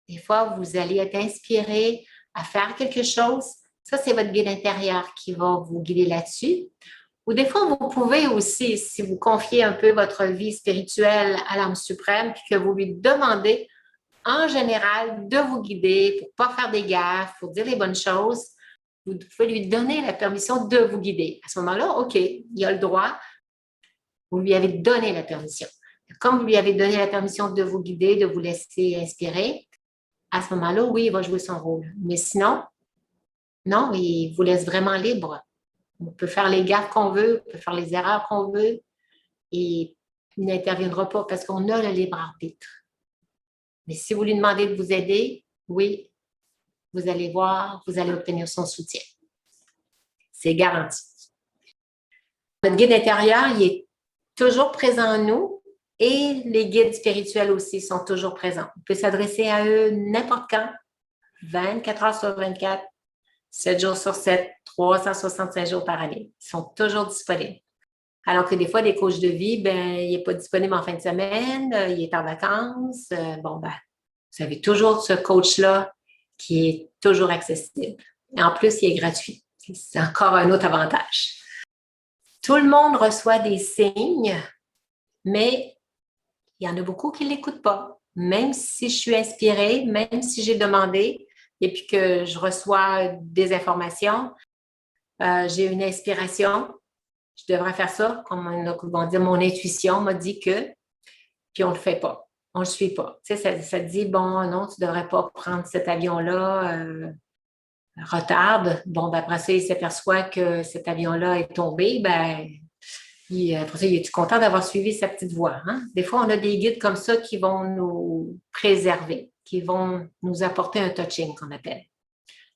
Des fois, vous allez être inspiré à faire quelque chose. Ça, c'est votre guide intérieur qui va vous guider là-dessus. Ou des fois, vous pouvez aussi, si vous confiez un peu votre vie spirituelle à l'âme suprême, puis que vous lui demandez en général de vous guider pour ne pas faire des gaffes, pour dire les bonnes choses, vous pouvez lui donner la permission de vous guider. À ce moment-là, OK, il a le droit. Vous lui avez donné la permission. Comme vous lui avez donné la permission de vous guider, de vous laisser inspirer, à ce moment-là, oui, il va jouer son rôle. Mais sinon, non, il vous laisse vraiment libre. On peut faire les gaffes qu'on veut, on peut faire les erreurs qu'on veut et il n'interviendra pas parce qu'on a le libre arbitre. Mais si vous lui demandez de vous aider, oui, vous allez voir, vous allez obtenir son soutien. C'est garanti. Notre guide intérieur, il est toujours présent en nous et les guides spirituels aussi sont toujours présents. On peut s'adresser à eux n'importe quand, 24 heures sur 24, 7 jours sur 7, 365 jours par année. Ils sont toujours disponibles. Alors que des fois, des coachs de vie, il n'est pas disponible en fin de semaine, il est en vacances. Vous avez toujours ce coach-là qui est toujours accessible. Et en plus, il est gratuit. C'est encore un autre avantage. Tout le monde reçoit des signes, mais il y en a beaucoup qui ne l'écoutent pas. Même si je suis inspirée, même si j'ai demandé et puis que je reçois des informations, j'ai une inspiration, je devrais faire ça, comme on va dire, mon intuition m'a dit que, puis on ne le fait pas, on ne le suit pas. Tu sais, ça dit, bon, non, tu ne devrais pas prendre cet avion-là, retarde. Bon, après ça, il s'aperçoit que cet avion-là est tombé, après ça, il est content d'avoir suivi sa petite voie. Hein? Des fois, on a des guides comme ça qui vont nous préserver, qui vont nous apporter un touching qu'on appelle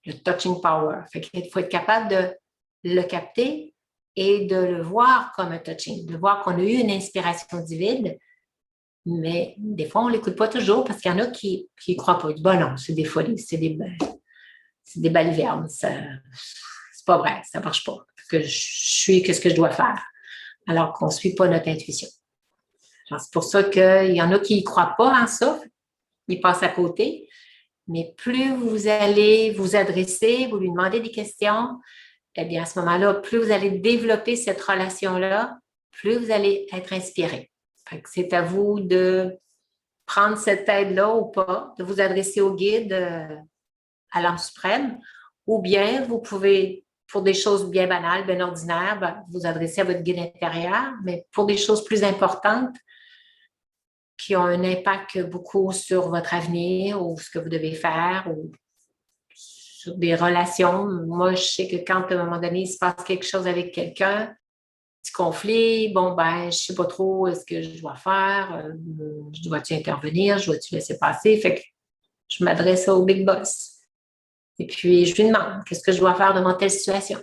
le touching power. Fait qu'il faut être capable de le capter et de le voir comme un touching, de voir qu'on a eu une inspiration divine, mais des fois, on ne l'écoute pas toujours parce qu'il y en a qui ne croient pas. Ils disent, bon, non, c'est des folies, c'est des balivernes, c'est pas vrai, ça ne marche pas. Que je suis, qu'est-ce que je dois faire? Alors qu'on ne suit pas notre intuition. C'est pour ça qu'il y en a qui ne croient pas en ça, ils passent à côté. Mais plus vous allez vous adresser, vous lui demandez des questions, eh bien, à ce moment-là, plus vous allez développer cette relation-là, plus vous allez être inspiré. C'est à vous de prendre cette aide-là ou pas, de vous adresser au guide, à l'âme suprême, ou bien vous pouvez, pour des choses bien banales, bien ordinaires, vous adresser à votre guide intérieur, mais pour des choses plus importantes, qui ont un impact beaucoup sur votre avenir ou ce que vous devez faire ou sur des relations. Moi, je sais que quand, à un moment donné, il se passe quelque chose avec quelqu'un, petit conflit, bon, ben, je sais pas trop ce que je dois faire, je dois-tu intervenir, je dois-tu laisser passer, fait que je m'adresse au big boss. Et puis, je lui demande, qu'est-ce que je dois faire devant telle situation?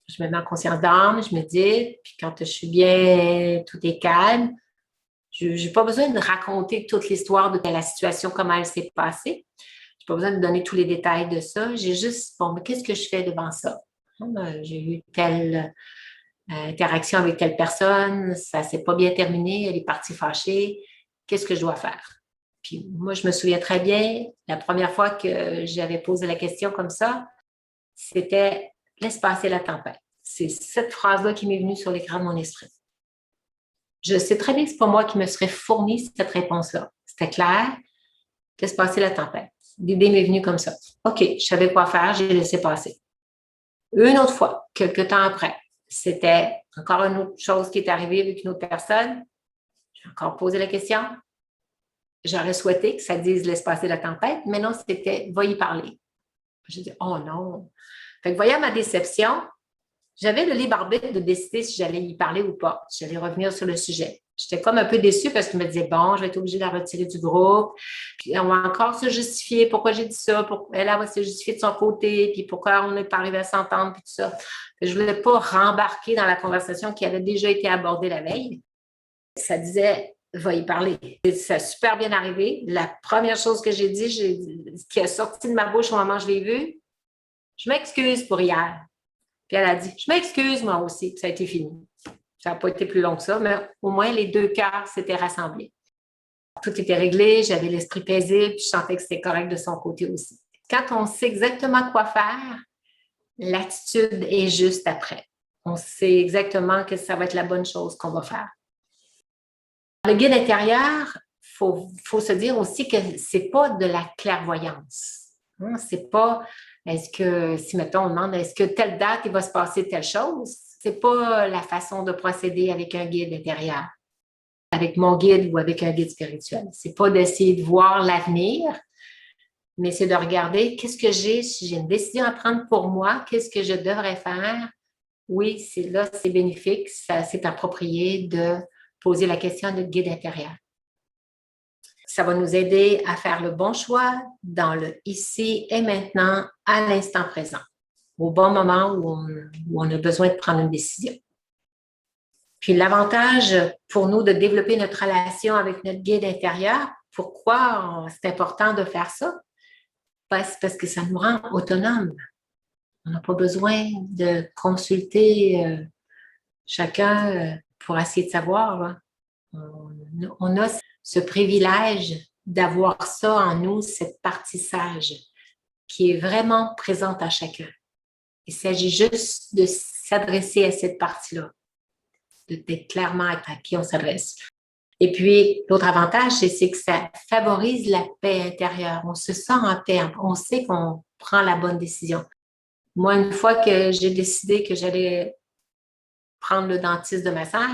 Je me mets en conscience d'âme, je me dis, puis quand je suis bien, tout est calme, je n'ai pas besoin de raconter toute l'histoire de la situation, comment elle s'est passée. Je n'ai pas besoin de donner tous les détails de ça. J'ai juste, bon, mais qu'est-ce que je fais devant ça? J'ai eu telle interaction avec telle personne, ça ne s'est pas bien terminé, elle est partie fâchée. Qu'est-ce que je dois faire? Puis moi, je me souviens très bien, la première fois que j'avais posé la question comme ça, c'était « laisse passer la tempête ». C'est cette phrase-là qui m'est venue sur l'écran de mon esprit. Je sais très bien que ce n'est pas moi qui me serais fourni cette réponse-là. C'était clair, laisse passer la tempête. L'idée m'est venue comme ça. OK, je savais quoi faire, j'ai laissé passer. Une autre fois, quelques temps après, c'était encore une autre chose qui est arrivée avec une autre personne. J'ai encore posé la question. J'aurais souhaité que ça dise laisse passer la tempête, mais non, c'était va y parler. J'ai dit, oh non. Fait que voyant ma déception, j'avais le libre arbitre de décider si j'allais y parler ou pas, si j'allais revenir sur le sujet. J'étais comme un peu déçue parce que je me disais, bon, je vais être obligée de la retirer du groupe. Puis on va encore se justifier pourquoi j'ai dit ça, elle va se justifier de son côté, puis pourquoi on n'est pas arrivé à s'entendre, puis tout ça. Je ne voulais pas rembarquer dans la conversation qui avait déjà été abordée la veille. Ça disait, va y parler. Ça a super bien arrivé. La première chose que j'ai dit, ce qui a sorti de ma bouche au moment où je l'ai vu, je m'excuse pour hier. Puis elle a dit, je m'excuse moi aussi, puis ça a été fini. Ça n'a pas été plus long que ça, mais au moins les deux cœurs s'étaient rassemblés. Tout était réglé, j'avais l'esprit paisible, puis je sentais que c'était correct de son côté aussi. Quand on sait exactement quoi faire, l'attitude est juste après. On sait exactement que ça va être la bonne chose qu'on va faire. Le guide intérieur, faut se dire aussi que ce n'est pas de la clairvoyance. C'est pas, est-ce que, si mettons, on demande, est-ce que telle date, il va se passer telle chose? Ce n'est pas la façon de procéder avec un guide intérieur, avec mon guide ou avec un guide spirituel. Ce n'est pas d'essayer de voir l'avenir, mais c'est de regarder qu'est-ce que j'ai, si j'ai une décision à prendre pour moi, qu'est-ce que je devrais faire? Oui, c'est bénéfique, c'est approprié de poser la question à notre guide intérieur. Ça va nous aider à faire le bon choix dans le ici et maintenant, à l'instant présent, au bon moment où on a besoin de prendre une décision. Puis l'avantage pour nous de développer notre relation avec notre guide intérieur, pourquoi c'est important de faire ça? C'est parce que ça nous rend autonomes. On n'a pas besoin de consulter chacun pour essayer de savoir. On a ce privilège d'avoir ça en nous, cette partie sage qui est vraiment présente à chacun. Il s'agit juste de s'adresser à cette partie-là, d'être clairement à qui on s'adresse. Et puis, l'autre avantage, c'est que ça favorise la paix intérieure. On se sent en paix, on sait qu'on prend la bonne décision. Moi, une fois que j'ai décidé que j'allais prendre le dentiste de ma sœur,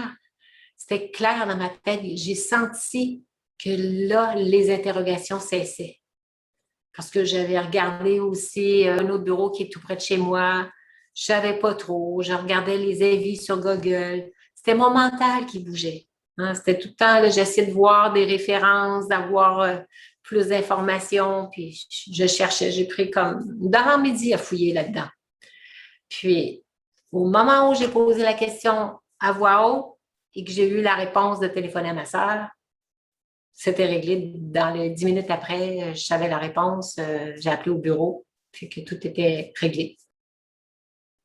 c'était clair dans ma tête. J'ai senti que là, les interrogations cessaient. Parce que j'avais regardé aussi un autre bureau qui est tout près de chez moi. Je ne savais pas trop. Je regardais les avis sur Google. C'était mon mental qui bougeait. Hein, c'était tout le temps, j'essayais de voir des références, d'avoir plus d'informations, puis je cherchais, j'ai pris comme une avant-midi à fouiller là-dedans. Puis, au moment où j'ai posé la question à voix haute et que j'ai eu la réponse de téléphoner à ma sœur, c'était réglé. Dans les 10 minutes après, je savais la réponse, j'ai appelé au bureau, puis que tout était réglé.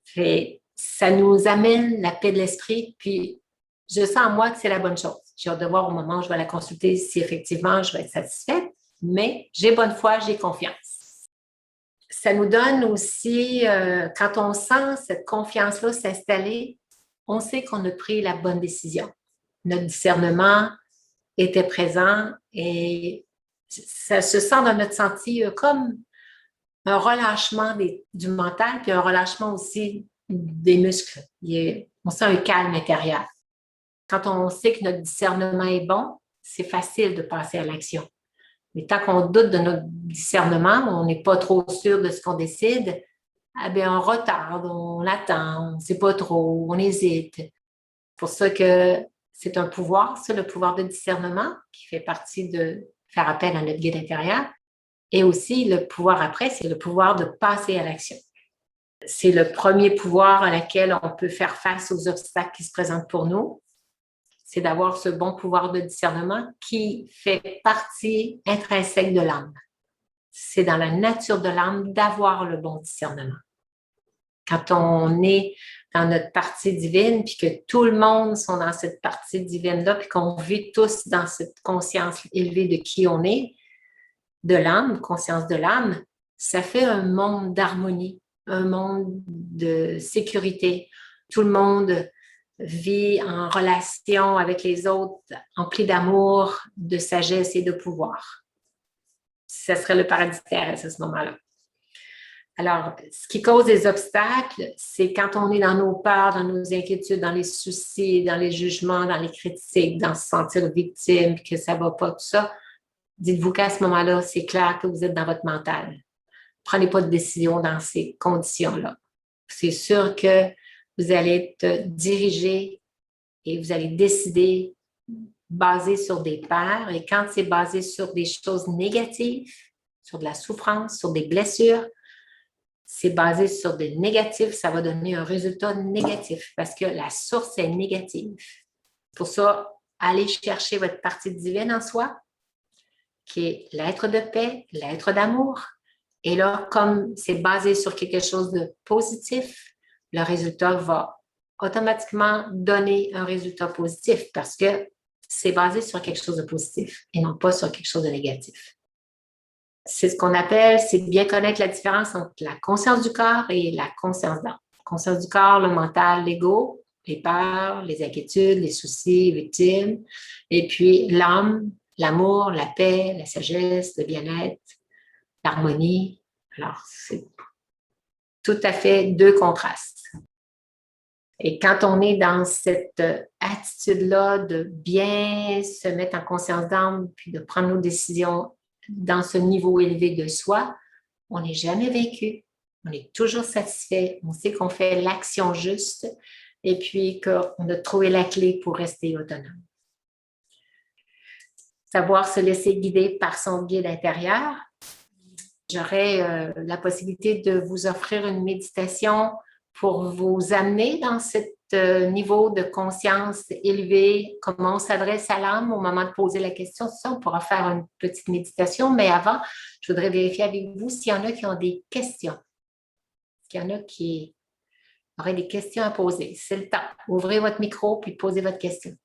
Puis, ça nous amène la paix de l'esprit, puis je sens en moi que c'est la bonne chose. J'ai hâte de voir au moment où je vais la consulter si effectivement je vais être satisfaite, mais j'ai bonne foi, j'ai confiance. Ça nous donne aussi, quand on sent cette confiance-là s'installer, on sait qu'on a pris la bonne décision. Notre discernement était présent et ça se sent dans notre senti comme un relâchement du mental, puis un relâchement aussi des muscles. On sent un calme intérieur. Quand on sait que notre discernement est bon, c'est facile de passer à l'action. Mais tant qu'on doute de notre discernement, on n'est pas trop sûr de ce qu'on décide, eh bien, on retarde, on attend, on ne sait pas trop, on hésite. C'est pour ça que c'est un pouvoir, ça, le pouvoir de discernement, qui fait partie de faire appel à notre guide intérieur. Et aussi, le pouvoir après, c'est le pouvoir de passer à l'action. C'est le premier pouvoir à laquelle on peut faire face aux obstacles qui se présentent pour nous. C'est d'avoir ce bon pouvoir de discernement qui fait partie intrinsèque de l'âme. C'est dans la nature de l'âme d'avoir le bon discernement. Quand on est dans notre partie divine, puis que tout le monde sont dans cette partie divine-là, puis qu'on vit tous dans cette conscience élevée de qui on est, de l'âme, conscience de l'âme, ça fait un monde d'harmonie, un monde de sécurité. Tout le monde vit en relation avec les autres, empli d'amour, de sagesse et de pouvoir. Ça serait le paradis terrestre à ce moment-là. Alors, ce qui cause des obstacles, c'est quand on est dans nos peurs, dans nos inquiétudes, dans les soucis, dans les jugements, dans les critiques, dans se sentir victime, que ça ne va pas, tout ça. Dites-vous qu'à ce moment-là, c'est clair que vous êtes dans votre mental. Prenez pas de décision dans ces conditions-là. C'est sûr que vous allez être dirigé et vous allez décider basé sur des peurs. Et quand c'est basé sur des choses négatives, sur de la souffrance, sur des blessures, c'est basé sur des négatifs, ça va donner un résultat négatif parce que la source est négative. Pour ça, allez chercher votre partie divine en soi, qui est l'être de paix, l'être d'amour. Et là, comme c'est basé sur quelque chose de positif, le résultat va automatiquement donner un résultat positif parce que c'est basé sur quelque chose de positif et non pas sur quelque chose de négatif. C'est ce qu'on appelle, c'est de bien connaître la différence entre la conscience du corps et la conscience d'âme. La conscience du corps, le mental, l'ego, les peurs, les inquiétudes, les soucis, les victimes. Et puis l'âme, l'amour, la paix, la sagesse, le bien-être, l'harmonie. Alors, c'est tout à fait deux contrastes. Et quand on est dans cette attitude-là de bien se mettre en conscience d'âme, puis de prendre nos décisions dans ce niveau élevé de soi, on n'est jamais vaincu. On est toujours satisfait. On sait qu'on fait l'action juste et puis qu'on a trouvé la clé pour rester autonome. Savoir se laisser guider par son guide intérieur. J'aurais la possibilité de vous offrir une méditation pour vous amener dans ce niveau de conscience élevé, comment on s'adresse à l'âme au moment de poser la question. Ça, on pourra faire une petite méditation, mais avant, je voudrais vérifier avec vous s'il y en a qui ont des questions. S'il y en a qui auraient des questions à poser. C'est le temps. Ouvrez votre micro puis posez votre question.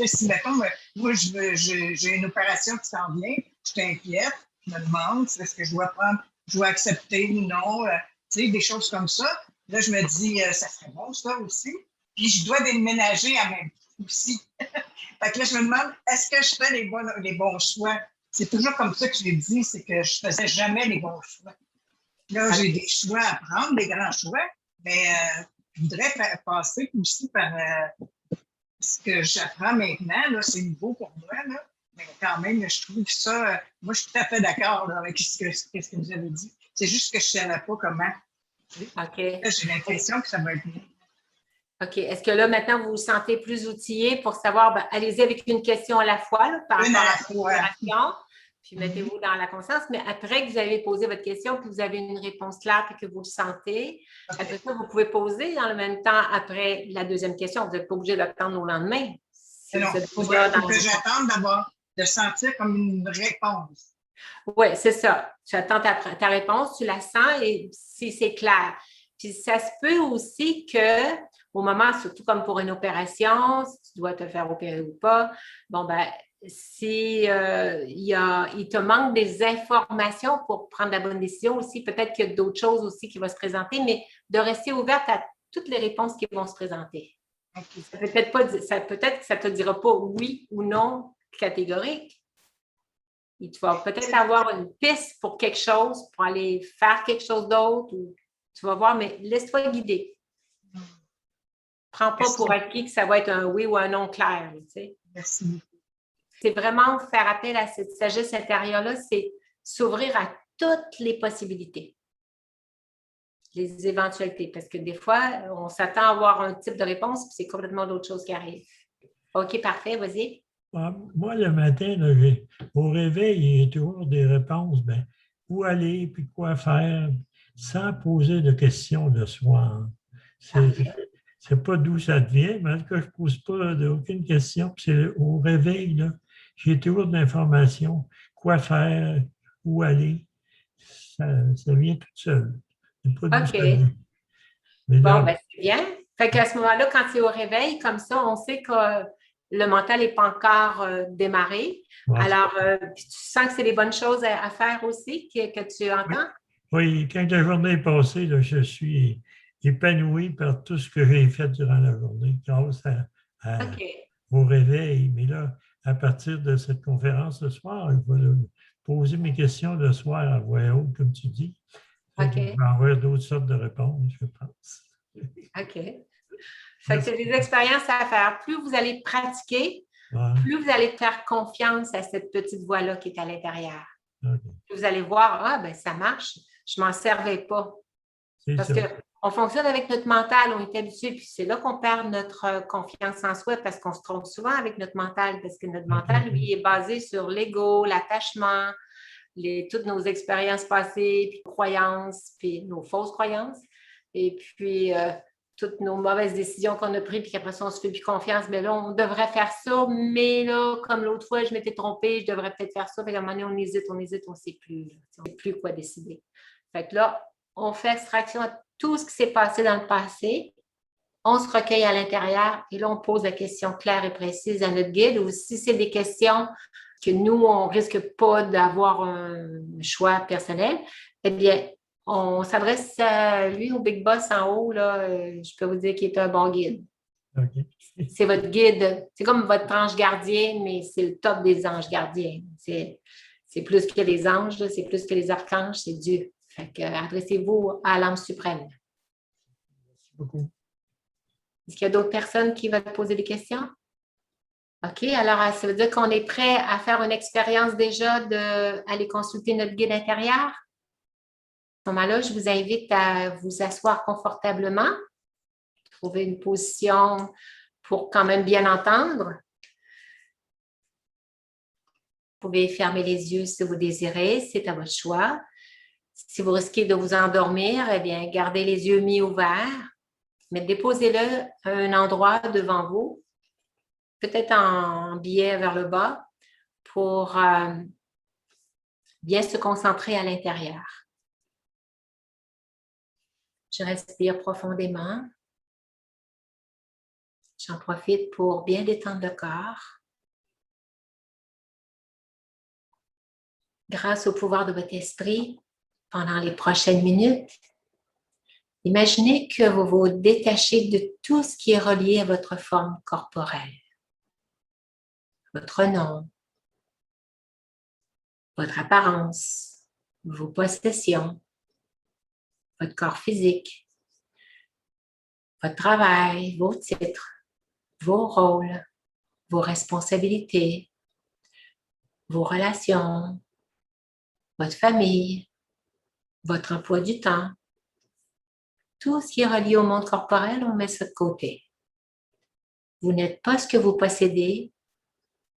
Si, mettons, moi, j'ai une opération qui s'en vient, je t'inquiète, je me demande est-ce que je dois prendre, je dois accepter ou non, tu sais, des choses comme ça. Là, je me dis, ça serait bon, ça aussi. Puis, je dois déménager à même aussi. Fait que là, je me demande, est-ce que je fais les bons choix? C'est toujours comme ça que je l'ai dit, c'est que je faisais jamais les bons choix. Là, j'ai des choix à prendre, des grands choix, mais je voudrais passer aussi par ce que j'apprends maintenant, là, c'est nouveau pour moi, là, mais quand même, je trouve ça, moi, je suis tout à fait d'accord là, avec ce que vous avez dit. C'est juste que je ne savais pas comment. OK. Là, j'ai l'impression que ça va être mieux. OK. Est-ce que là, maintenant, vous vous sentez plus outillé pour savoir, ben, allez-y avec une question à la fois là, par Une rapport à à la la fois. respiration, puis Mhm. mettez-vous dans la conscience, mais après que vous avez posé votre question, que vous avez une réponse claire et que vous le sentez, après OK. ça, vous pouvez poser dans le même temps après la deuxième question. Vous n'êtes pas obligé d'attendre au lendemain. Si Non, vous êtes il déjà faut dans que j'attende de sentir comme une réponse. Oui, c'est ça. Tu attends ta réponse, tu la sens et si c'est clair. Puis ça se peut aussi que, au moment, surtout comme pour une opération, si tu dois te faire opérer ou pas, bon, ben, si il te manque des informations pour prendre la bonne décision aussi, peut-être qu'il y a d'autres choses aussi qui vont se présenter, mais de rester ouverte à toutes les réponses qui vont se présenter. OK. Ça peut-être pas, peut-être que ça ne te dira pas oui ou non catégorique. Et tu vas peut-être avoir une piste pour quelque chose, pour aller faire quelque chose d'autre, ou tu vas voir, mais laisse-toi guider. Prends pas pour Merci. acquis que ça va être un oui ou un non clair. Tu sais. Merci. C'est vraiment faire appel à cette sagesse intérieure-là, c'est s'ouvrir à toutes les possibilités, les éventualités, parce que des fois, on s'attend à avoir un type de réponse, puis c'est complètement d'autres choses qui arrivent. OK, parfait, vas-y. Moi, le matin, là, au réveil, j'ai toujours des réponses. Ben, où aller, puis quoi faire, sans poser de questions le soir. C'est pas d'où ça vient, mais en tout cas, je ne pose pas aucune question. Puis c'est au réveil, là, j'ai toujours de l'information, quoi faire, où aller. Ça vient tout seul. C'est pas d'où ça OK. vient. Mais Bon, là, ben c'est bien. Fait qu'à ce moment-là, quand tu es au réveil, comme ça, on sait que le mental n'est pas encore démarré. ouais, Alors, puis tu sens que c'est des bonnes choses à faire aussi que tu oui, entends? oui, quand la journée est passée, là, je suis épanoui par tout ce que j'ai fait durant la journée, grâce OK. au réveil. Mais là, à partir de cette conférence ce soir, je vais poser mes questions le soir à voix haute, comme tu dis. Fait que je OK. vais avoir d'autres sortes de réponses, je pense. OK. Fait que Merci. c'est des expériences à faire. Plus vous allez pratiquer, Ouais, plus vous allez faire confiance à cette petite voix-là qui est à l'intérieur. OK. Vous allez voir, ah, ben ça marche, je ne m'en servais pas. C'est Parce ça. qu'on fonctionne avec notre mental, on est habitué, puis c'est là qu'on perd notre confiance en soi parce qu'on se trompe souvent avec notre mental, parce que notre mental, OK. lui, est basé sur l'ego, l'attachement, toutes nos expériences passées, puis croyances, puis nos fausses croyances, et puis toutes nos mauvaises décisions qu'on a prises, puis qu'après ça, on se fait plus confiance. Mais là, on devrait faire ça, mais là, comme l'autre fois, je m'étais trompée, je devrais peut-être faire ça. Fait qu'à un moment donné, on hésite, on ne sait plus. On ne sait plus quoi décider. Fait que là, on fait abstraction à tout ce qui s'est passé dans le passé. On se recueille à l'intérieur et là, on pose la question claire et précise à notre guide. Ou si c'est des questions que nous, on ne risque pas d'avoir un choix personnel, eh bien, on s'adresse à lui, au Big Boss en haut, là, je peux vous dire qu'il est un bon guide. OK. C'est votre guide, c'est comme votre ange gardien, mais c'est le top des anges gardiens. C'est plus que les anges, c'est plus que les archanges, c'est Dieu. Fait que, adressez-vous à l'âme suprême. Merci beaucoup. Est-ce qu'il y a d'autres personnes qui veulent poser des questions? OK, alors ça veut dire qu'on est prêt à faire une expérience déjà d'aller consulter notre guide intérieur. À ce moment-là, je vous invite à vous asseoir confortablement, trouver une position pour quand même bien entendre. Vous pouvez fermer les yeux si vous désirez, c'est à votre choix. Si vous risquez de vous endormir, eh bien, gardez les yeux mi-ouverts, mais déposez-le à un endroit devant vous, peut-être en biais vers le bas, pour bien se concentrer à l'intérieur. Je respire profondément. J'en profite pour bien détendre le corps. Grâce au pouvoir de votre esprit, pendant les prochaines minutes, imaginez que vous vous détachez de tout ce qui est relié à votre forme corporelle. Votre nom, votre apparence, vos possessions, votre corps physique, votre travail, vos titres, vos rôles, vos responsabilités, vos relations, votre famille, votre emploi du temps. Tout ce qui est relié au monde corporel, on met ça de côté. Vous n'êtes pas ce que vous possédez,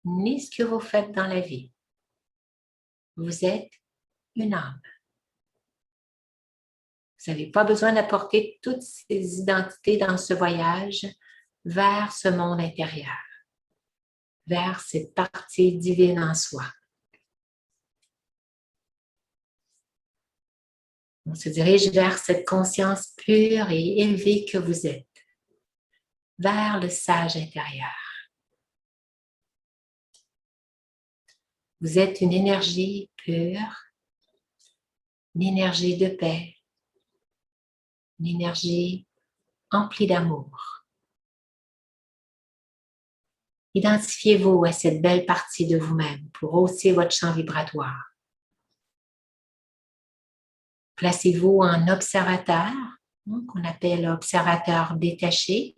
ni ce que vous faites dans la vie. Vous êtes une âme. Vous n'avez pas besoin d'apporter toutes ces identités dans ce voyage vers ce monde intérieur, vers cette partie divine en soi. On se dirige vers cette conscience pure et élevée que vous êtes, vers le sage intérieur. Vous êtes une énergie pure, une énergie de paix, une énergie emplie d'amour. Identifiez-vous à cette belle partie de vous-même pour hausser votre champ vibratoire. Placez-vous en observateur, qu'on appelle observateur détaché,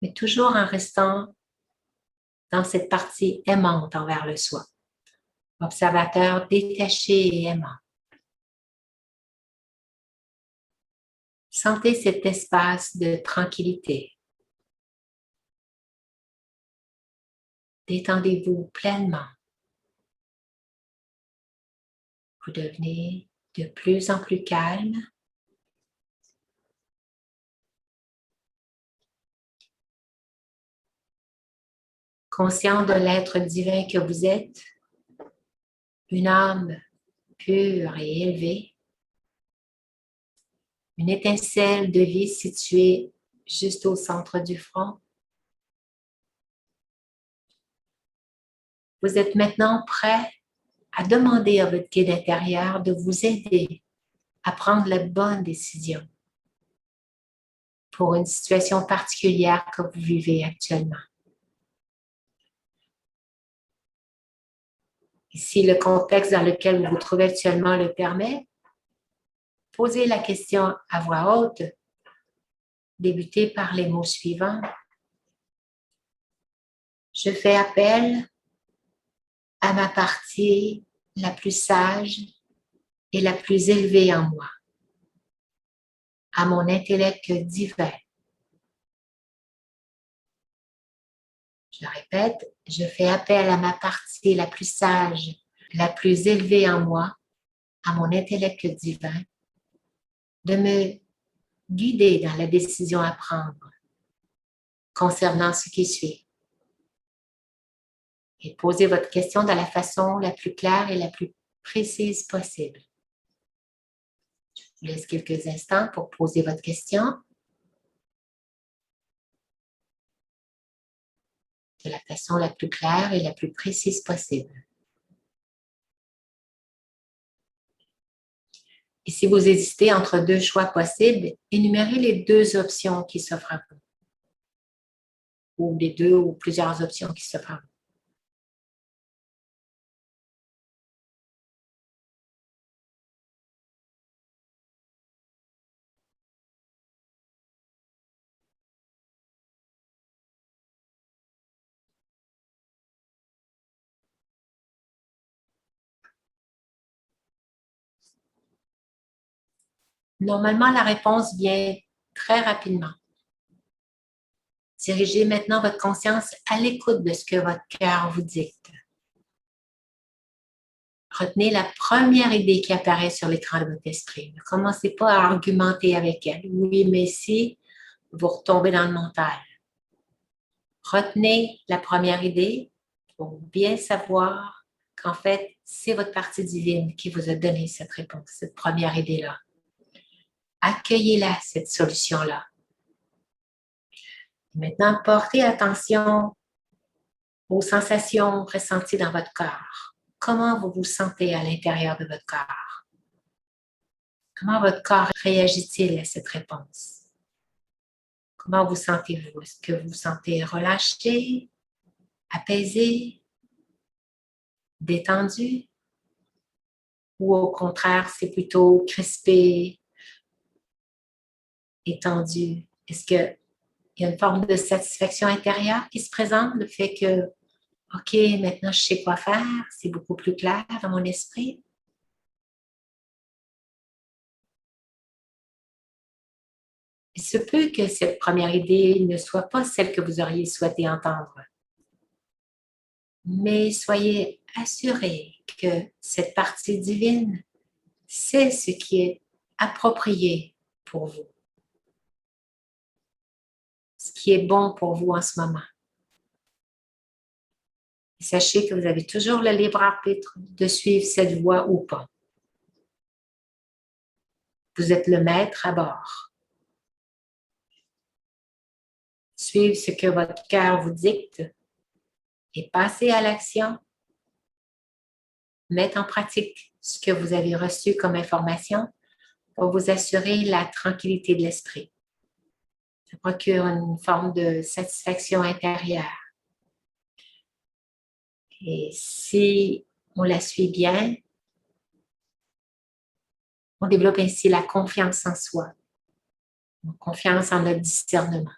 mais toujours en restant dans cette partie aimante envers le soi. Observateur détaché et aimant. Sentez cet espace de tranquillité. Détendez-vous pleinement. Vous devenez de plus en plus calme. Conscient de l'être divin que vous êtes, une âme pure et élevée, une étincelle de vie située juste au centre du front. Vous êtes maintenant prêt à demander à votre guide intérieur de vous aider à prendre la bonne décision pour une situation particulière que vous vivez actuellement. Et si le contexte dans lequel vous vous trouvez actuellement le permet, posez la question à voix haute. Débutez par les mots suivants. Je fais appel à ma partie la plus sage et la plus élevée en moi, à mon intellect divin. Je répète, je fais appel à ma partie la plus sage, la plus élevée en moi, à mon intellect divin, de me guider dans la décision à prendre concernant ce qui suit. Et posez votre question de la façon la plus claire et la plus précise possible. Je vous laisse quelques instants pour poser votre question. De la façon la plus claire et la plus précise possible. Et si vous hésitez entre deux choix possibles, énumérez les deux options qui s'offrent à vous. Ou les deux ou plusieurs options qui s'offrent à vous. Normalement, la réponse vient très rapidement. Dirigez maintenant votre conscience à l'écoute de ce que votre cœur vous dicte. Retenez la première idée qui apparaît sur l'écran de votre esprit. Ne commencez pas à argumenter avec elle. Oui, mais si, vous retombez dans le mental. Retenez la première idée pour bien savoir qu'en fait, c'est votre partie divine qui vous a donné cette réponse, cette première idée-là. Accueillez-la, cette solution-là. Maintenant, portez attention aux sensations ressenties dans votre corps. Comment vous vous sentez à l'intérieur de votre corps? Comment votre corps réagit-il à cette réponse? Comment vous sentez-vous? Est-ce que vous vous sentez relâché, apaisé, détendu? Ou au contraire, c'est plutôt crispé, étendu? Est-ce qu'il y a une forme de satisfaction intérieure qui se présente? Le fait que, OK, maintenant je sais quoi faire, c'est beaucoup plus clair dans mon esprit. Il se peut que cette première idée ne soit pas celle que vous auriez souhaité entendre. Mais soyez assurés que cette partie divine sait ce qui est approprié pour vous, ce qui est bon pour vous en ce moment. Et sachez que vous avez toujours le libre arbitre de suivre cette voie ou pas. Vous êtes le maître à bord. Suivez ce que votre cœur vous dicte et passez à l'action. Mettez en pratique ce que vous avez reçu comme information pour vous assurer la tranquillité de l'esprit. Ça procure une forme de satisfaction intérieure. Et si on la suit bien, on développe ainsi la confiance en soi, la confiance en notre discernement.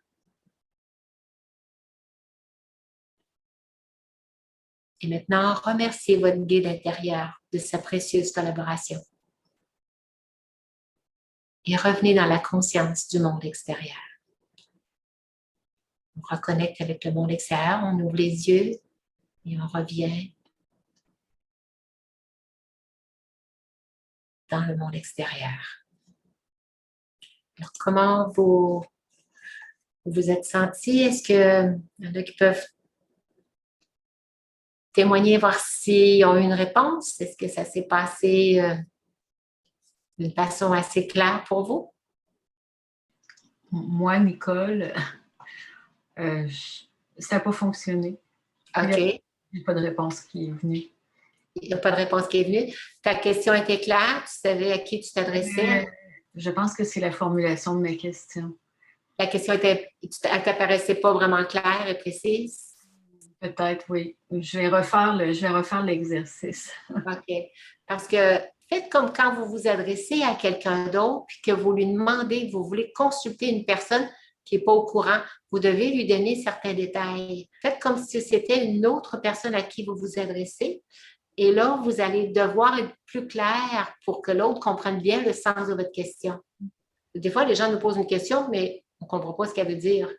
Et maintenant, remerciez votre guide intérieur de sa précieuse collaboration. Et revenez dans la conscience du monde extérieur. On reconnecte avec le monde extérieur, on ouvre les yeux et on revient dans le monde extérieur. Alors, comment vous vous êtes senti? Est-ce qu'il y en a qui peuvent témoigner, voir s'ils ont eu une réponse? Est-ce que ça s'est passé d'une façon assez claire pour vous? Moi, Nicole, ça n'a pas fonctionné. OK. Il n'y a pas de réponse qui est venue. Il n'y a pas de réponse qui est venue. Ta question était claire? Tu savais à qui tu t'adressais? Je pense que c'est la formulation de ma question. La question était, elle ne t'apparaissait pas vraiment claire et précise? Peut-être, oui. Je vais refaire l'exercice. OK. Parce que faites comme quand vous vous adressez à quelqu'un d'autre puis que vous lui demandez, vous voulez consulter une personne qui n'est pas au courant, vous devez lui donner certains détails. Faites comme si c'était une autre personne à qui vous vous adressez. Et là, vous allez devoir être plus clair pour que l'autre comprenne bien le sens de votre question. Des fois, les gens nous posent une question, mais on ne comprend pas ce qu'elle veut dire.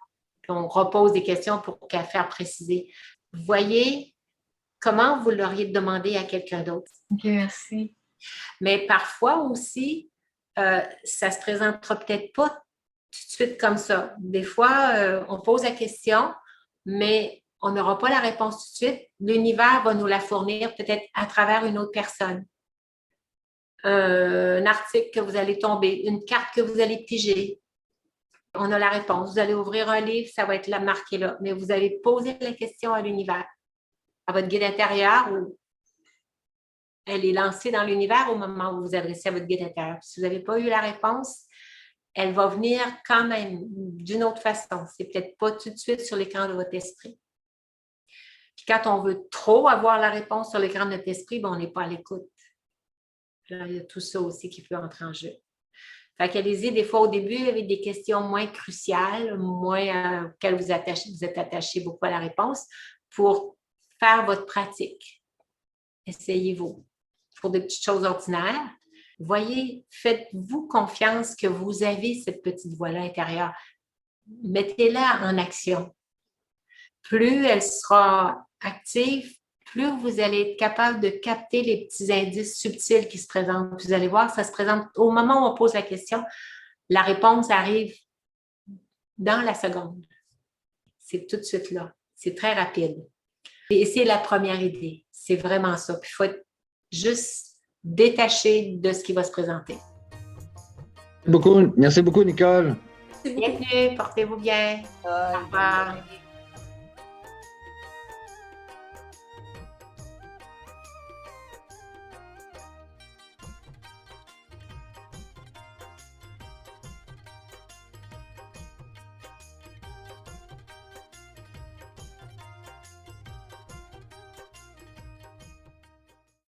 Puis on repose des questions pour qu'elle fasse préciser. Voyez comment vous l'auriez demandé à quelqu'un d'autre. OK, merci. Mais parfois aussi, ça ne se présentera peut-être pas tout de suite comme ça. Des fois, on pose la question, mais on n'aura pas la réponse tout de suite. L'univers va nous la fournir peut-être à travers une autre personne. Un article que vous allez tomber, une carte que vous allez piger. On a la réponse. Vous allez ouvrir un livre, ça va être là, marqué là. Mais vous allez poser la question à l'univers, à votre guide intérieur, ou elle est lancée dans l'univers au moment où vous vous adressez à votre guide intérieur. Si vous n'avez pas eu la réponse, elle va venir quand même d'une autre façon. C'est peut-être pas tout de suite sur l'écran de votre esprit. Puis quand on veut trop avoir la réponse sur l'écran de notre esprit, ben on n'est pas à l'écoute. Là, il y a tout ça aussi qui peut entrer en jeu. Fait qu'allez-y, des fois au début, avec des questions moins cruciales, moins auxquelles vous êtes attaché beaucoup à la réponse, pour faire votre pratique. Essayez-vous. Pour des petites choses ordinaires, voyez, faites-vous confiance que vous avez cette petite voix-là intérieure. Mettez-la en action. Plus elle sera active, plus vous allez être capable de capter les petits indices subtils qui se présentent. Vous allez voir, ça se présente au moment où on pose la question, la réponse arrive dans la seconde. C'est tout de suite là. C'est très rapide. Et c'est la première idée. C'est vraiment ça. Puis il faut être juste détaché de ce qui va se présenter. Merci beaucoup, Nicole. Bienvenue, portez-vous bien. Au revoir.